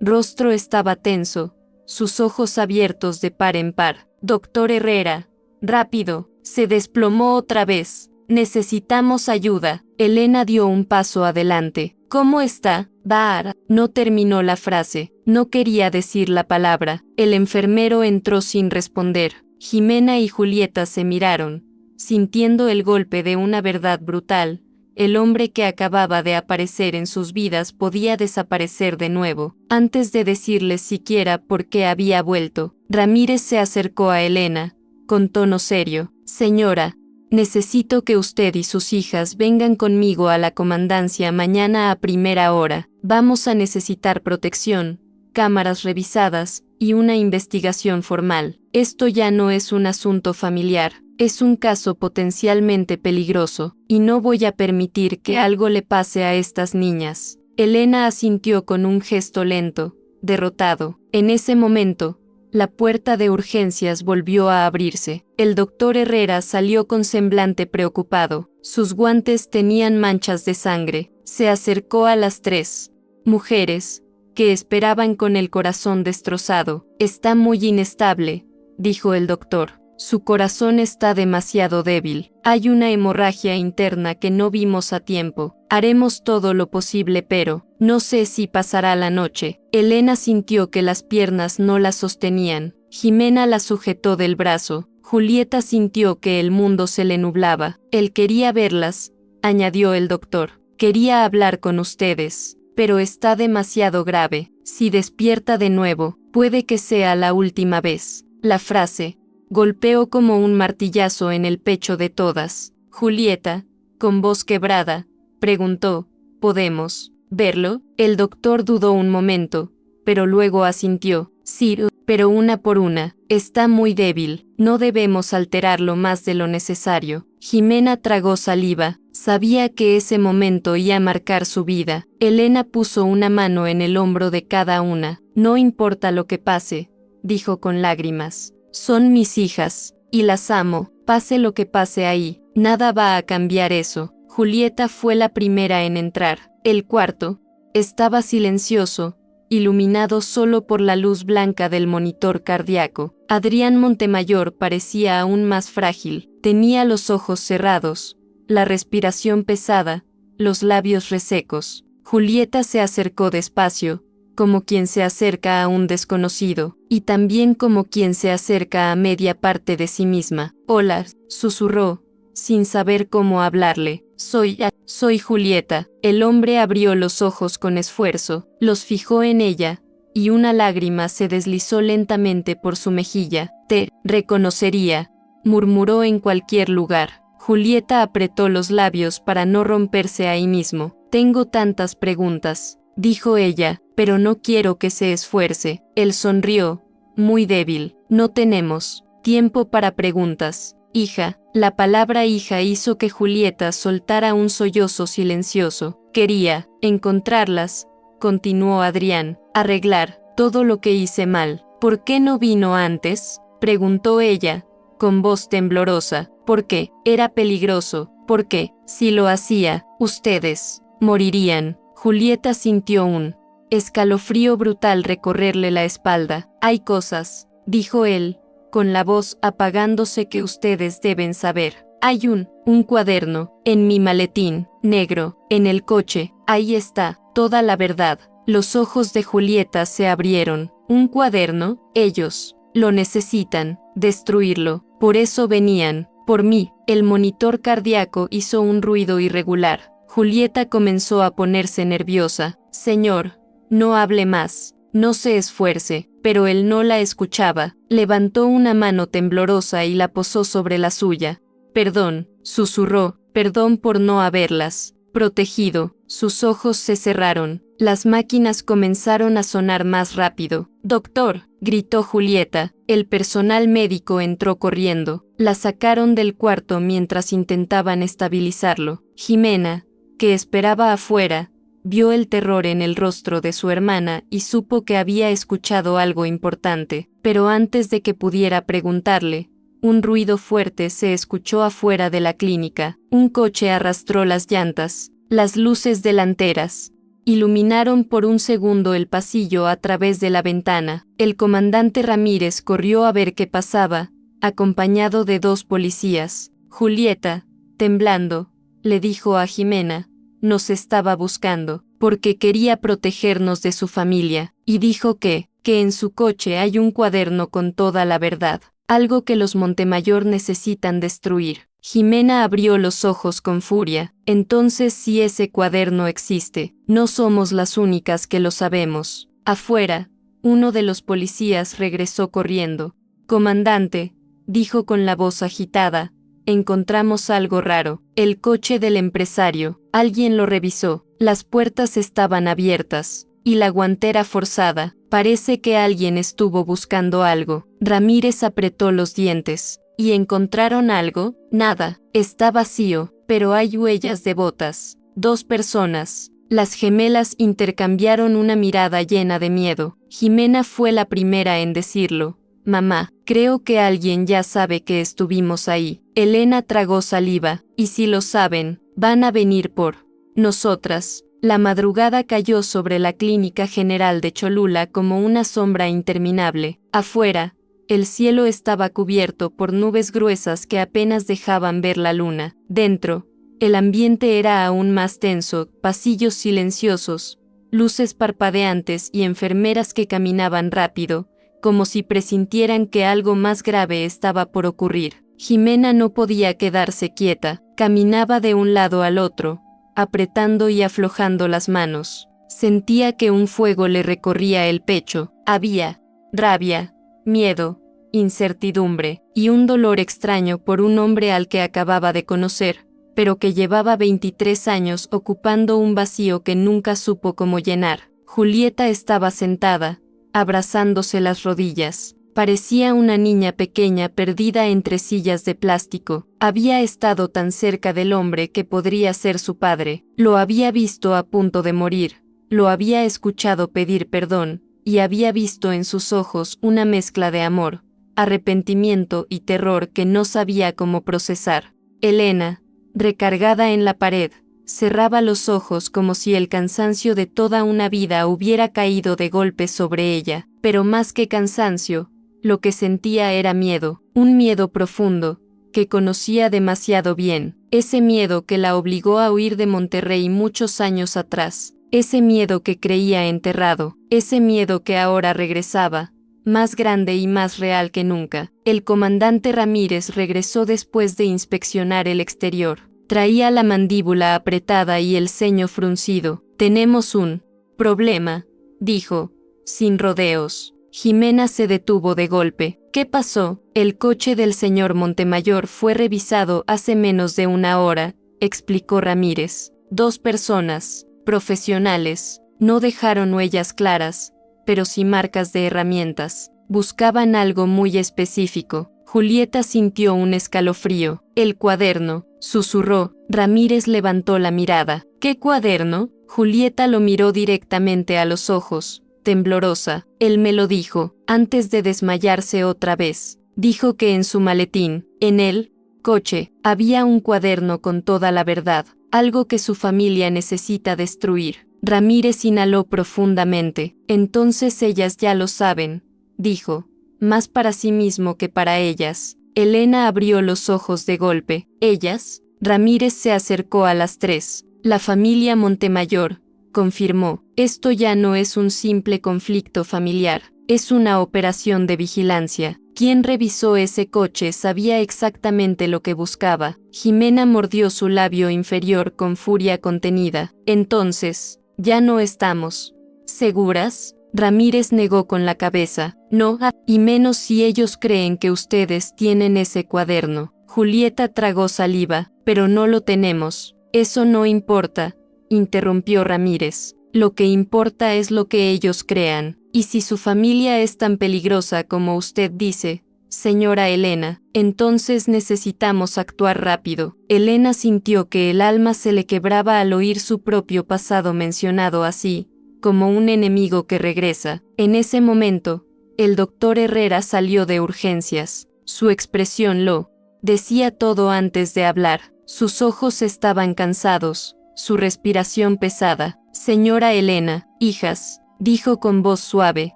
rostro estaba tenso, sus ojos abiertos de par en par. Doctor Herrera, rápido, se desplomó otra vez. Necesitamos ayuda. Elena dio un paso adelante. ¿Cómo está? Bar. No terminó la frase. No quería decir la palabra. El enfermero entró sin responder. Jimena y Julieta se miraron, sintiendo el golpe de una verdad brutal. El hombre que acababa de aparecer en sus vidas podía desaparecer de nuevo. Antes de decirles siquiera por qué había vuelto, Ramírez se acercó a Elena, con tono serio. Señora, necesito que usted y sus hijas vengan conmigo a la comandancia mañana a primera hora. Vamos a necesitar protección, cámaras revisadas y una investigación formal. Esto ya no es un asunto familiar, es un caso potencialmente peligroso, y no voy a permitir que algo le pase a estas niñas. Elena asintió con un gesto lento, derrotado. En ese momento, la puerta de urgencias volvió a abrirse. El doctor Herrera salió con semblante preocupado. Sus guantes tenían manchas de sangre. Se acercó a las 3 mujeres, que esperaban con el corazón destrozado. Está muy inestable, dijo el doctor. Su corazón está demasiado débil. Hay una hemorragia interna que no vimos a tiempo. Haremos todo lo posible, pero no sé si pasará la noche. Elena sintió que las piernas no la sostenían. Jimena la sujetó del brazo. Julieta sintió que el mundo se le nublaba. Él quería verlas, añadió el doctor. Quería hablar con ustedes, pero está demasiado grave. Si despierta de nuevo, puede que sea la última vez. La frase golpeó como un martillazo en el pecho de todas. Julieta, con voz quebrada, preguntó, ¿podemos verlo? El doctor dudó un momento, pero luego asintió. Sí, pero una por una. Está muy débil. No debemos alterarlo más de lo necesario. Jimena tragó saliva. Sabía que ese momento iba a marcar su vida. Elena puso una mano en el hombro de cada una. No importa lo que pase, dijo con lágrimas. Son mis hijas, y las amo, pase lo que pase ahí, nada va a cambiar eso. Julieta fue la primera en entrar. El cuarto estaba silencioso, iluminado solo por la luz blanca del monitor cardíaco. Adrián Montemayor parecía aún más frágil, tenía los ojos cerrados, la respiración pesada, los labios resecos. Julieta se acercó despacio, como quien se acerca a un desconocido, y también como quien se acerca a media parte de sí misma. Hola, susurró, sin saber cómo hablarle. Soy Julieta. El hombre abrió los ojos con esfuerzo, los fijó en ella, y una lágrima se deslizó lentamente por su mejilla. Te reconocería, murmuró en cualquier lugar. Julieta apretó los labios para no romperse ahí mismo. Tengo tantas preguntas, dijo ella, pero no quiero que se esfuerce. Él sonrió, muy débil. No tenemos tiempo para preguntas, hija. La palabra hija hizo que Julieta soltara un sollozo silencioso. Quería encontrarlas, continuó Adrián, arreglar todo lo que hice mal. ¿Por qué no vino antes?, preguntó ella, con voz temblorosa. ¿Por qué? Era peligroso. ¿Por qué? Si lo hacía, ustedes morirían. Julieta sintió un escalofrío brutal recorrerle la espalda. Hay cosas, dijo él, con la voz apagándose, que ustedes deben saber. Hay un cuaderno, en mi maletín, negro, en el coche. Ahí está, toda la verdad. Los ojos de Julieta se abrieron. Un cuaderno, ellos lo necesitan, destruirlo. Por eso venían, por mí. El monitor cardíaco hizo un ruido irregular. Julieta comenzó a ponerse nerviosa. Señor, no hable más, no se esfuerce. Pero él no la escuchaba. Levantó una mano temblorosa y la posó sobre la suya. Perdón, susurró, perdón por no haberlas protegido. Sus ojos se cerraron. Las máquinas comenzaron a sonar más rápido. Doctor, gritó Julieta. El personal médico entró corriendo. La sacaron del cuarto mientras intentaban estabilizarlo. Jimena, que esperaba afuera, vio el terror en el rostro de su hermana y supo que había escuchado algo importante. Pero antes de que pudiera preguntarle, un ruido fuerte se escuchó afuera de la clínica. Un coche arrastró las llantas. Las luces delanteras iluminaron por un segundo el pasillo a través de la ventana. El comandante Ramírez corrió a ver qué pasaba, acompañado de 2 policías. Julieta, temblando, le dijo a Jimena, nos estaba buscando, porque quería protegernos de su familia, y dijo que en su coche hay un cuaderno con toda la verdad. Algo que los Montemayor necesitan destruir. Jimena abrió los ojos con furia. Entonces, si ese cuaderno existe, no somos las únicas que lo sabemos. Afuera, uno de los policías regresó corriendo. Comandante, dijo con la voz agitada, encontramos algo raro. El coche del empresario. Alguien lo revisó. Las puertas estaban abiertas. Y la guantera forzada. Parece que alguien estuvo buscando algo. Ramírez apretó los dientes. ¿Y encontraron algo? Nada. Está vacío, pero hay huellas de botas. 2 personas. Las gemelas intercambiaron una mirada llena de miedo. Jimena fue la primera en decirlo. Mamá, creo que alguien ya sabe que estuvimos ahí. Elena tragó saliva. Y si lo saben, van a venir por nosotras. La madrugada cayó sobre la Clínica General de Cholula como una sombra interminable. Afuera, el cielo estaba cubierto por nubes gruesas que apenas dejaban ver la luna. Dentro, el ambiente era aún más tenso, pasillos silenciosos, luces parpadeantes y enfermeras que caminaban rápido, como si presintieran que algo más grave estaba por ocurrir. Jimena no podía quedarse quieta, caminaba de un lado al otro, apretando y aflojando las manos. Sentía que un fuego le recorría el pecho. Había rabia, miedo, incertidumbre y un dolor extraño por un hombre al que acababa de conocer, pero que llevaba 23 años ocupando un vacío que nunca supo cómo llenar. Julieta estaba sentada, abrazándose las rodillas. Parecía una niña pequeña perdida entre sillas de plástico. Había estado tan cerca del hombre que podría ser su padre. Lo había visto a punto de morir. Lo había escuchado pedir perdón, y había visto en sus ojos una mezcla de amor, arrepentimiento y terror que no sabía cómo procesar. Elena, recargada en la pared, cerraba los ojos como si el cansancio de toda una vida hubiera caído de golpe sobre ella, pero más que cansancio, lo que sentía era miedo, un miedo profundo, que conocía demasiado bien, ese miedo que la obligó a huir de Monterrey muchos años atrás, ese miedo que creía enterrado, ese miedo que ahora regresaba, más grande y más real que nunca. El comandante Ramírez regresó después de inspeccionar el exterior. Traía la mandíbula apretada y el ceño fruncido. Tenemos un problema, dijo, sin rodeos. Jimena se detuvo de golpe. ¿Qué pasó? El coche del señor Montemayor fue revisado hace menos de una hora, explicó Ramírez. 2 personas, profesionales, no dejaron huellas claras, pero sí marcas de herramientas. Buscaban algo muy específico. Julieta sintió un escalofrío. El cuaderno, susurró. Ramírez levantó la mirada. ¿Qué cuaderno? Julieta lo miró directamente a los ojos, temblorosa. Él me lo dijo, antes de desmayarse otra vez. Dijo que en su maletín, en el coche, había un cuaderno con toda la verdad, algo que su familia necesita destruir. Ramírez inhaló profundamente. Entonces ellas ya lo saben, dijo, más para sí mismo que para ellas. Elena abrió los ojos de golpe. ¿Ellas? Ramírez se acercó a las 3. La familia Montemayor, confirmó. Esto ya no es un simple conflicto familiar. Es una operación de vigilancia. Quien revisó ese coche sabía exactamente lo que buscaba. Jimena mordió su labio inferior con furia contenida. Entonces, ya no estamos seguras. Ramírez negó con la cabeza. No, y menos si ellos creen que ustedes tienen ese cuaderno. Julieta tragó saliva, pero no lo tenemos. Eso no importa, interrumpió Ramírez. Lo que importa es lo que ellos crean. Y si su familia es tan peligrosa como usted dice, señora Elena, entonces necesitamos actuar rápido. Elena sintió que el alma se le quebraba al oír su propio pasado mencionado así, como un enemigo que regresa. En ese momento, el doctor Herrera salió de urgencias. Su expresión lo decía todo antes de hablar. Sus ojos estaban cansados, su respiración pesada. Señora Elena, hijas, dijo con voz suave,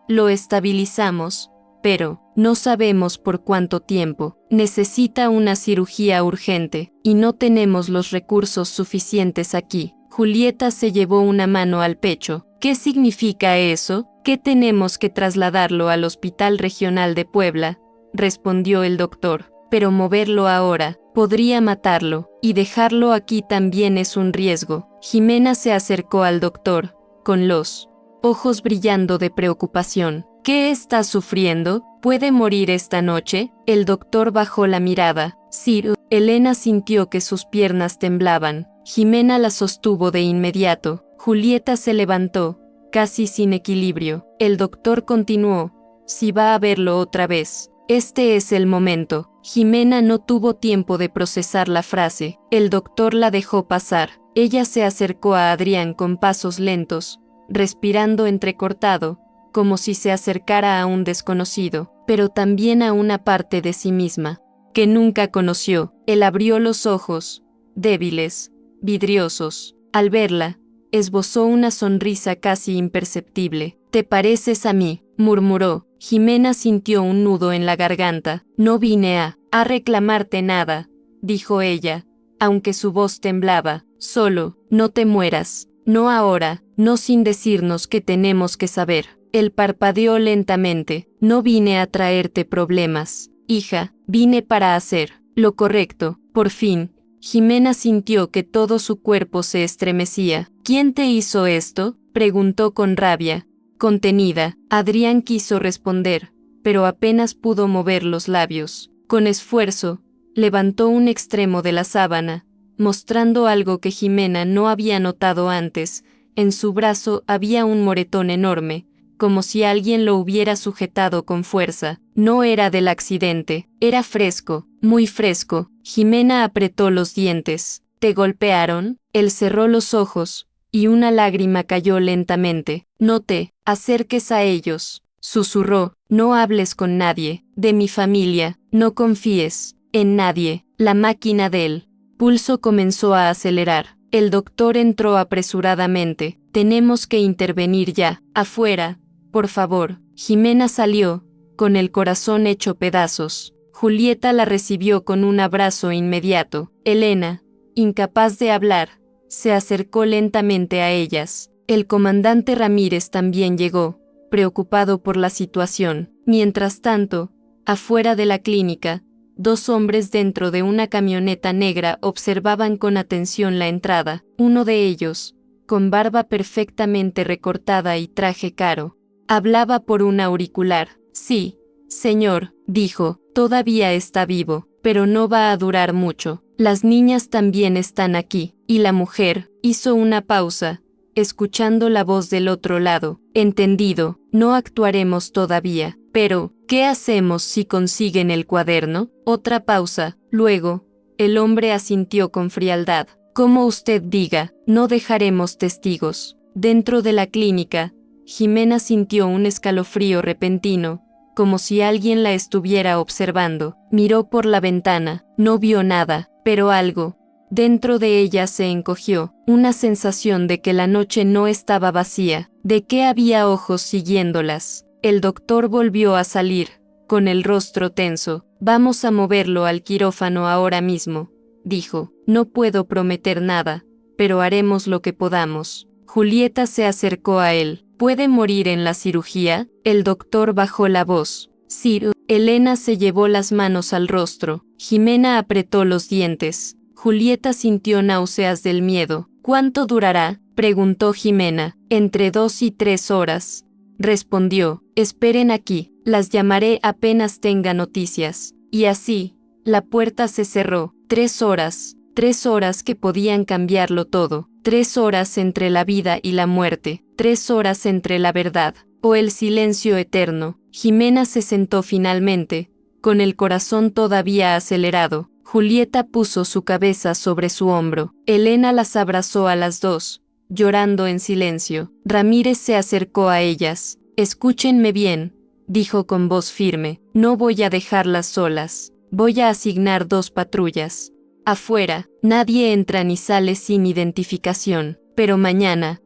lo estabilizamos, pero no sabemos por cuánto tiempo. Necesita una cirugía urgente, y no tenemos los recursos suficientes aquí. Julieta se llevó una mano al pecho. ¿Qué significa eso? ¿Que tenemos que trasladarlo al Hospital Regional de Puebla? Respondió el doctor. Pero moverlo ahora podría matarlo, y dejarlo aquí también es un riesgo. Jimena se acercó al doctor, con los ojos brillando de preocupación. ¿Qué está sufriendo? ¿Puede morir esta noche? El doctor bajó la mirada. Sí. Elena sintió que sus piernas temblaban. Jimena la sostuvo de inmediato. Julieta se levantó, casi sin equilibrio. El doctor continuó. Si va a verlo otra vez. Este es el momento. Jimena no tuvo tiempo de procesar la frase. El doctor la dejó pasar. Ella se acercó a Adrián con pasos lentos, respirando entrecortado, como si se acercara a un desconocido, pero también a una parte de sí misma, que nunca conoció. Él abrió los ojos, débiles, vidriosos. Al verla, esbozó una sonrisa casi imperceptible. «Te pareces a mí», murmuró. Jimena sintió un nudo en la garganta. «No vine a reclamarte nada», dijo ella, aunque su voz temblaba. «Solo, no te mueras. No ahora, no sin decirnos qué tenemos que saber». Él parpadeó lentamente. «No vine a traerte problemas, hija, vine para hacer lo correcto». Por fin, Jimena sintió que todo su cuerpo se estremecía. «¿Quién te hizo esto?», preguntó con rabia contenida. Adrián quiso responder, pero apenas pudo mover los labios. Con esfuerzo, levantó un extremo de la sábana, mostrando algo que Jimena no había notado antes. En su brazo había un moretón enorme, como si alguien lo hubiera sujetado con fuerza. No era del accidente, era fresco, muy fresco. Jimena apretó los dientes. «¿Te golpearon?». Él cerró los ojos, y una lágrima cayó lentamente. «No te acerques a ellos», susurró. «No hables con nadie de mi familia, no confíes en nadie». La máquina del pulso comenzó a acelerar. El doctor entró apresuradamente. «Tenemos que intervenir ya. Afuera, por favor». Jimena salió, con el corazón hecho pedazos. Julieta la recibió con un abrazo inmediato. Elena, incapaz de hablar, se acercó lentamente a ellas. El comandante Ramírez también llegó, preocupado por la situación. Mientras tanto, afuera de la clínica, dos hombres dentro de una camioneta negra observaban con atención la entrada. Uno de ellos, con barba perfectamente recortada y traje caro, hablaba por un auricular. «Sí, señor», dijo, «todavía está vivo, pero no va a durar mucho. Las niñas también están aquí». Y la mujer hizo una pausa, escuchando la voz del otro lado. «Entendido, no actuaremos todavía. Pero, ¿qué hacemos si consiguen el cuaderno?». Otra pausa. Luego, el hombre asintió con frialdad. «Como usted diga, no dejaremos testigos». Dentro de la clínica, Jimena sintió un escalofrío repentino, como si alguien la estuviera observando. Miró por la ventana, no vio nada, pero algo dentro de ella se encogió, una sensación de que la noche no estaba vacía, de que había ojos siguiéndolas. El doctor volvió a salir, con el rostro tenso. «Vamos a moverlo al quirófano ahora mismo», dijo. «No puedo prometer nada, pero haremos lo que podamos». Julieta se acercó a él. ¿Puede morir en la cirugía? El doctor bajó la voz. Sí. Elena se llevó las manos al rostro. Jimena apretó los dientes. Julieta sintió náuseas del miedo. ¿Cuánto durará?, preguntó Jimena. Entre 2 y 3 horas. Respondió. Esperen aquí. Las llamaré apenas tenga noticias. Y así, la puerta se cerró. 3 horas. 3 horas que podían cambiarlo todo. 3 horas entre la vida y la muerte. 3 horas entre la verdad o el silencio eterno. Jimena se sentó finalmente, con el corazón todavía acelerado. Julieta puso su cabeza sobre su hombro. Elena las abrazó a las dos, llorando en silencio. Ramírez se acercó a ellas. Escúchenme bien, dijo con voz firme. No voy a dejarlas solas. Voy a asignar 2 patrullas. Afuera, nadie entra ni sale sin identificación. Pero mañana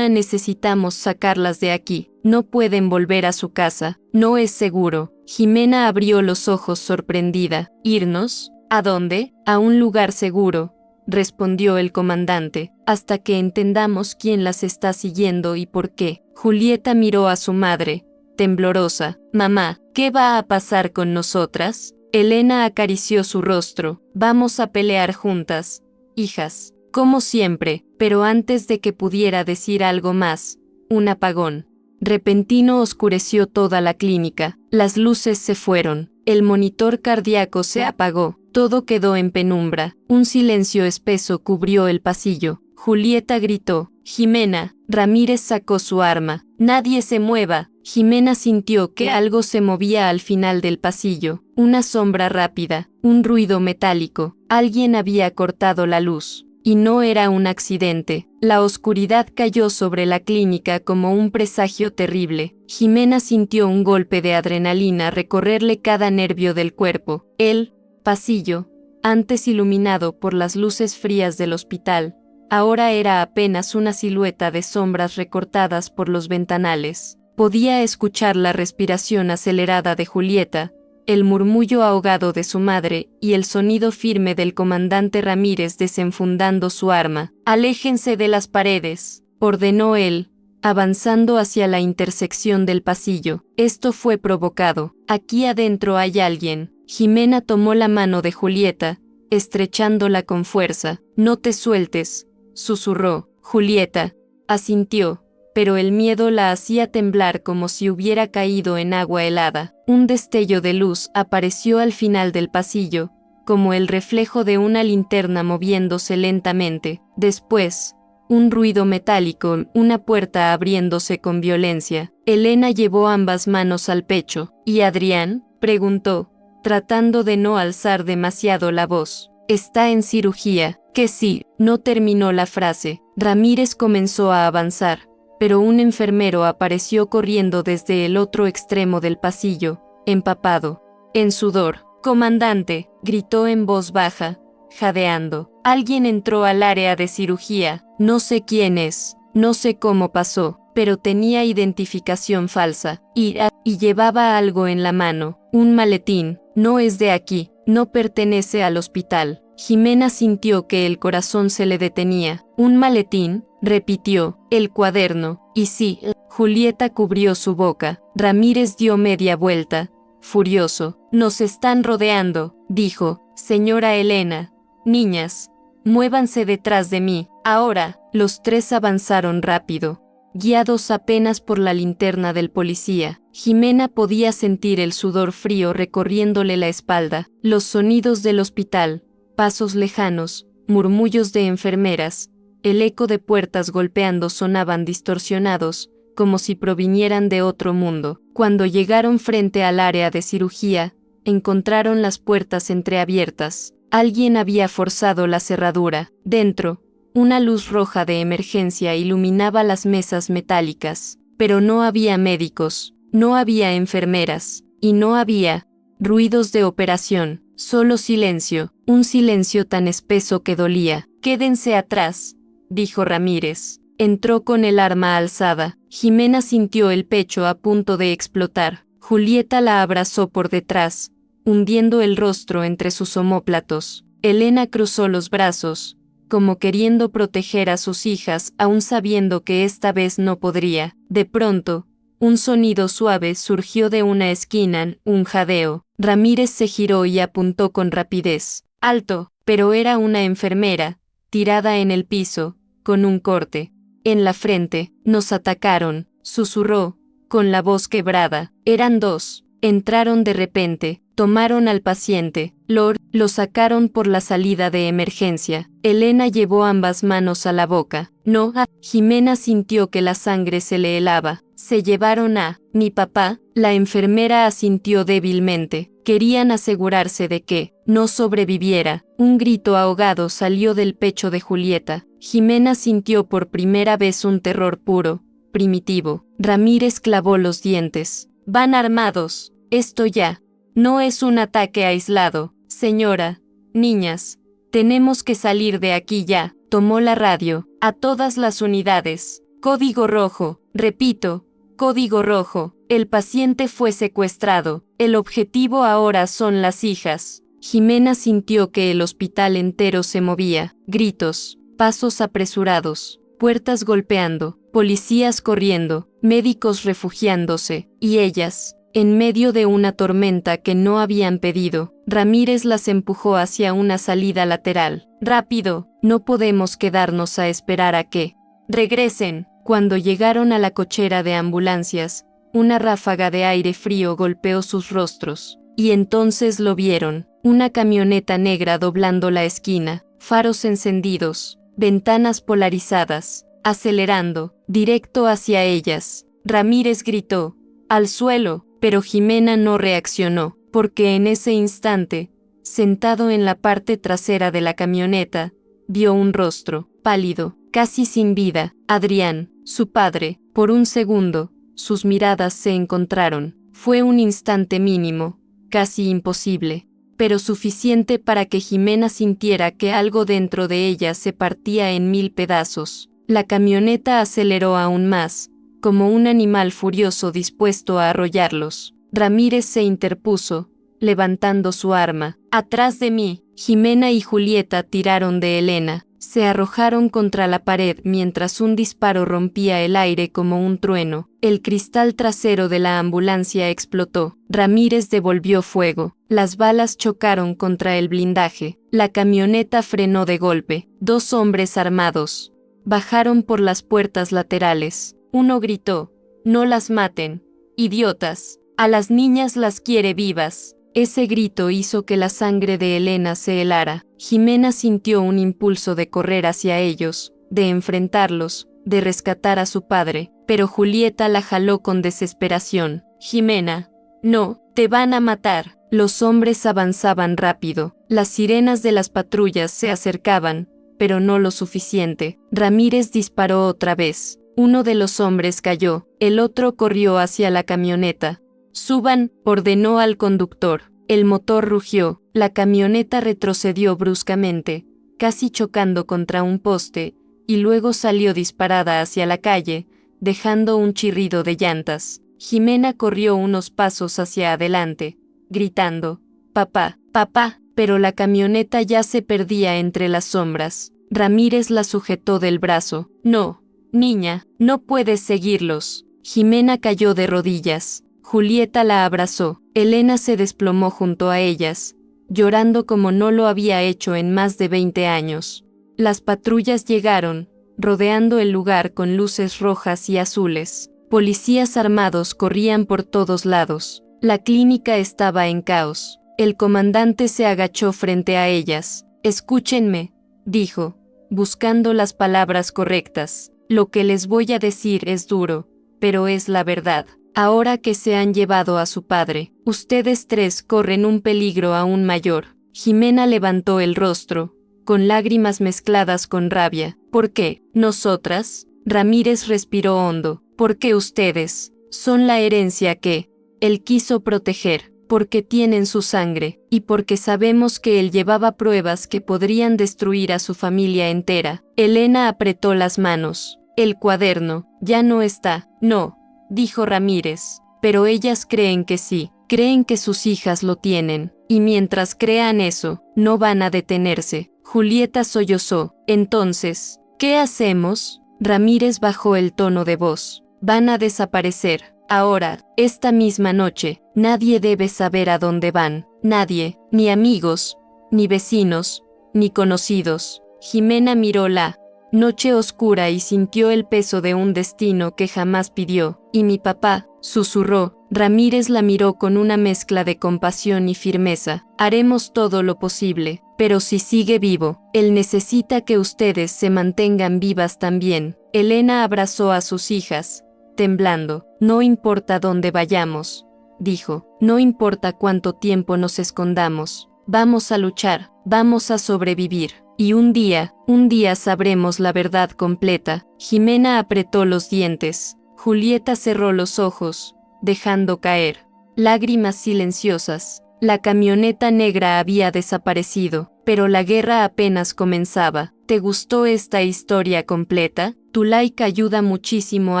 necesitamos sacarlas de aquí. No pueden volver a su casa. No es seguro. Jimena abrió los ojos sorprendida. ¿Irnos? ¿A dónde? A un lugar seguro, respondió el comandante, hasta que entendamos quién las está siguiendo y por qué. Julieta miró a su madre, temblorosa. Mamá, ¿qué va a pasar con nosotras? Elena acarició su rostro. Vamos a pelear juntas, hijas. Como siempre, pero antes de que pudiera decir algo más, un apagón repentino oscureció toda la clínica. Las luces se fueron. El monitor cardíaco se apagó. Todo quedó en penumbra. Un silencio espeso cubrió el pasillo. Julieta gritó. Jimena. Ramírez sacó su arma. Nadie se mueva. Jimena sintió que algo se movía al final del pasillo. Una sombra rápida. Un ruido metálico. Alguien había cortado la luz. Y no era un accidente. La oscuridad cayó sobre la clínica como un presagio terrible. Jimena sintió un golpe de adrenalina recorrerle cada nervio del cuerpo. El pasillo, antes iluminado por las luces frías del hospital, ahora era apenas una silueta de sombras recortadas por los ventanales. Podía escuchar la respiración acelerada de Julieta, el murmullo ahogado de su madre y el sonido firme del comandante Ramírez desenfundando su arma. «Aléjense de las paredes», ordenó él, avanzando hacia la intersección del pasillo. Esto fue provocado. Aquí adentro hay alguien. Jimena tomó la mano de Julieta, estrechándola con fuerza. «No te sueltes», susurró. Julieta asintió, pero el miedo la hacía temblar como si hubiera caído en agua helada. Un destello de luz apareció al final del pasillo, como el reflejo de una linterna moviéndose lentamente. Después, un ruido metálico, una puerta abriéndose con violencia. Elena llevó ambas manos al pecho. ¿Y Adrián?, preguntó, tratando de no alzar demasiado la voz. Está en cirugía. Que sí, no terminó la frase. Ramírez comenzó a avanzar, pero un enfermero apareció corriendo desde el otro extremo del pasillo, empapado en sudor. «Comandante», gritó en voz baja, jadeando. «Alguien entró al área de cirugía. No sé quién es, no sé cómo pasó, pero tenía identificación falsa y llevaba algo en la mano, un maletín. No es de aquí, no pertenece al hospital». Jimena sintió que el corazón se le detenía. «¿Un maletín?», repitió. «El cuaderno». «Y sí». Julieta cubrió su boca. Ramírez dio media vuelta, furioso. «Nos están rodeando», dijo. «Señora Elena. Niñas, muévanse detrás de mí». Ahora, los 3 avanzaron rápido, guiados apenas por la linterna del policía. Jimena podía sentir el sudor frío recorriéndole la espalda. Los sonidos del hospital, pasos lejanos, murmullos de enfermeras, el eco de puertas golpeando sonaban distorsionados, como si provinieran de otro mundo. Cuando llegaron frente al área de cirugía, encontraron las puertas entreabiertas. Alguien había forzado la cerradura. Dentro, una luz roja de emergencia iluminaba las mesas metálicas, pero no había médicos, no había enfermeras, y no había ruidos de operación. Solo silencio, un silencio tan espeso que dolía. «Quédense atrás», dijo Ramírez. Entró con el arma alzada. Jimena sintió el pecho a punto de explotar. Julieta la abrazó por detrás, hundiendo el rostro entre sus omóplatos. Elena cruzó los brazos, como queriendo proteger a sus hijas, aun sabiendo que esta vez no podría. De pronto, un sonido suave surgió de una esquina, un jadeo. Ramírez se giró y apuntó con rapidez. ¡Alto! Pero era una enfermera, tirada en el piso, con un corte en la frente. Nos atacaron, susurró, con la voz quebrada. Eran dos. Entraron de repente, tomaron al paciente, lo sacaron por la salida de emergencia. Elena llevó ambas manos a la boca. No, Jimena sintió que la sangre se le helaba. Se llevaron a mi papá. La enfermera asintió débilmente. Querían asegurarse de que no sobreviviera. Un grito ahogado salió del pecho de Julieta. Jimena sintió por primera vez un terror puro, primitivo. Ramírez clavó los dientes. Van armados. Esto ya no es un ataque aislado. Señora, niñas, tenemos que salir de aquí ya. Tomó la radio. A todas las unidades. Código rojo. Repito, código rojo. El paciente fue secuestrado. El objetivo ahora son las hijas. Jimena sintió que el hospital entero se movía. Gritos, pasos apresurados, puertas golpeando, policías corriendo, médicos refugiándose, y ellas, en medio de una tormenta que no habían pedido. Ramírez las empujó hacia una salida lateral. ¡Rápido! No podemos quedarnos a esperar a que regresen. Cuando llegaron a la cochera de ambulancias, una ráfaga de aire frío golpeó sus rostros, y entonces lo vieron. Una camioneta negra doblando la esquina, faros encendidos, ventanas polarizadas, acelerando, directo hacia ellas. Ramírez gritó, ¡al suelo! Pero Jimena no reaccionó, porque en ese instante, sentado en la parte trasera de la camioneta, vio un rostro, pálido, casi sin vida, Adrián, su padre. Por un segundo, sus miradas se encontraron. Fue un instante mínimo, casi imposible, pero suficiente para que Jimena sintiera que algo dentro de ella se partía en 1000 pedazos. La camioneta aceleró aún más, como un animal furioso dispuesto a arrollarlos. Ramírez se interpuso, levantando su arma. ¡Atrás de mí! Jimena y Julieta tiraron de Elena. Se arrojaron contra la pared mientras un disparo rompía el aire como un trueno. El cristal trasero de la ambulancia explotó. Ramírez devolvió fuego. Las balas chocaron contra el blindaje. La camioneta frenó de golpe. 2 hombres armados bajaron por las puertas laterales. Uno gritó, «No las maten, idiotas, a las niñas las quiere vivas». Ese grito hizo que la sangre de Elena se helara. Jimena sintió un impulso de correr hacia ellos, de enfrentarlos, de rescatar a su padre, pero Julieta la jaló con desesperación. «Jimena, no, te van a matar». Los hombres avanzaban rápido. Las sirenas de las patrullas se acercaban, pero no lo suficiente. Ramírez disparó otra vez. Uno de los hombres cayó, el otro corrió hacia la camioneta. «Suban», ordenó al conductor. El motor rugió, la camioneta retrocedió bruscamente, casi chocando contra un poste, y luego salió disparada hacia la calle, dejando un chirrido de llantas. Jimena corrió unos pasos hacia adelante, gritando, «Papá, papá», pero la camioneta ya se perdía entre las sombras. Ramírez la sujetó del brazo. «No, niña, no puedes seguirlos». Jimena cayó de rodillas. Julieta la abrazó. Elena se desplomó junto a ellas, llorando como no lo había hecho en más de 20 años. Las patrullas llegaron, rodeando el lugar con luces rojas y azules. Policías armados corrían por todos lados. La clínica estaba en caos. El comandante se agachó frente a ellas. «Escúchenme», dijo, buscando las palabras correctas. «Lo que les voy a decir es duro, pero es la verdad. Ahora que se han llevado a su padre, ustedes 3 corren un peligro aún mayor». Jimena levantó el rostro, con lágrimas mezcladas con rabia. «¿Por qué? ¿Nosotras?» Ramírez respiró hondo. «Porque ustedes son la herencia que él quiso proteger, porque tienen su sangre, y porque sabemos que él llevaba pruebas que podrían destruir a su familia entera». Elena apretó las manos. «El cuaderno ya no está». «No», dijo Ramírez, «pero ellas creen que sí, creen que sus hijas lo tienen, y mientras crean eso, no van a detenerse». Julieta sollozó. Entonces, ¿qué hacemos? Ramírez bajó el tono de voz. Van a desaparecer. Ahora, esta misma noche, nadie debe saber a dónde van. Nadie, ni amigos, ni vecinos, ni conocidos. Jimena miró la noche oscura y sintió el peso de un destino que jamás pidió. ¿Y mi papá?, susurró. Ramírez la miró con una mezcla de compasión y firmeza. Haremos todo lo posible, pero si sigue vivo, él necesita que ustedes se mantengan vivas también. Elena abrazó a sus hijas, temblando. No importa dónde vayamos, dijo. No importa cuánto tiempo nos escondamos. Vamos a luchar, vamos a sobrevivir. Y un día sabremos la verdad completa. Jimena apretó los dientes. Julieta cerró los ojos, dejando caer lágrimas silenciosas. La camioneta negra había desaparecido, pero la guerra apenas comenzaba. ¿Te gustó esta historia completa? Tu like ayuda muchísimo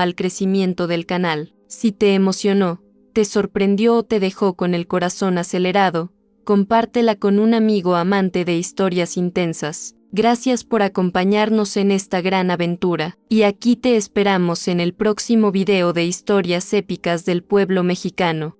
al crecimiento del canal. Si te emocionó, te sorprendió o te dejó con el corazón acelerado, compártela con un amigo amante de historias intensas. Gracias por acompañarnos en esta gran aventura, y aquí te esperamos en el próximo video de historias épicas del pueblo mexicano.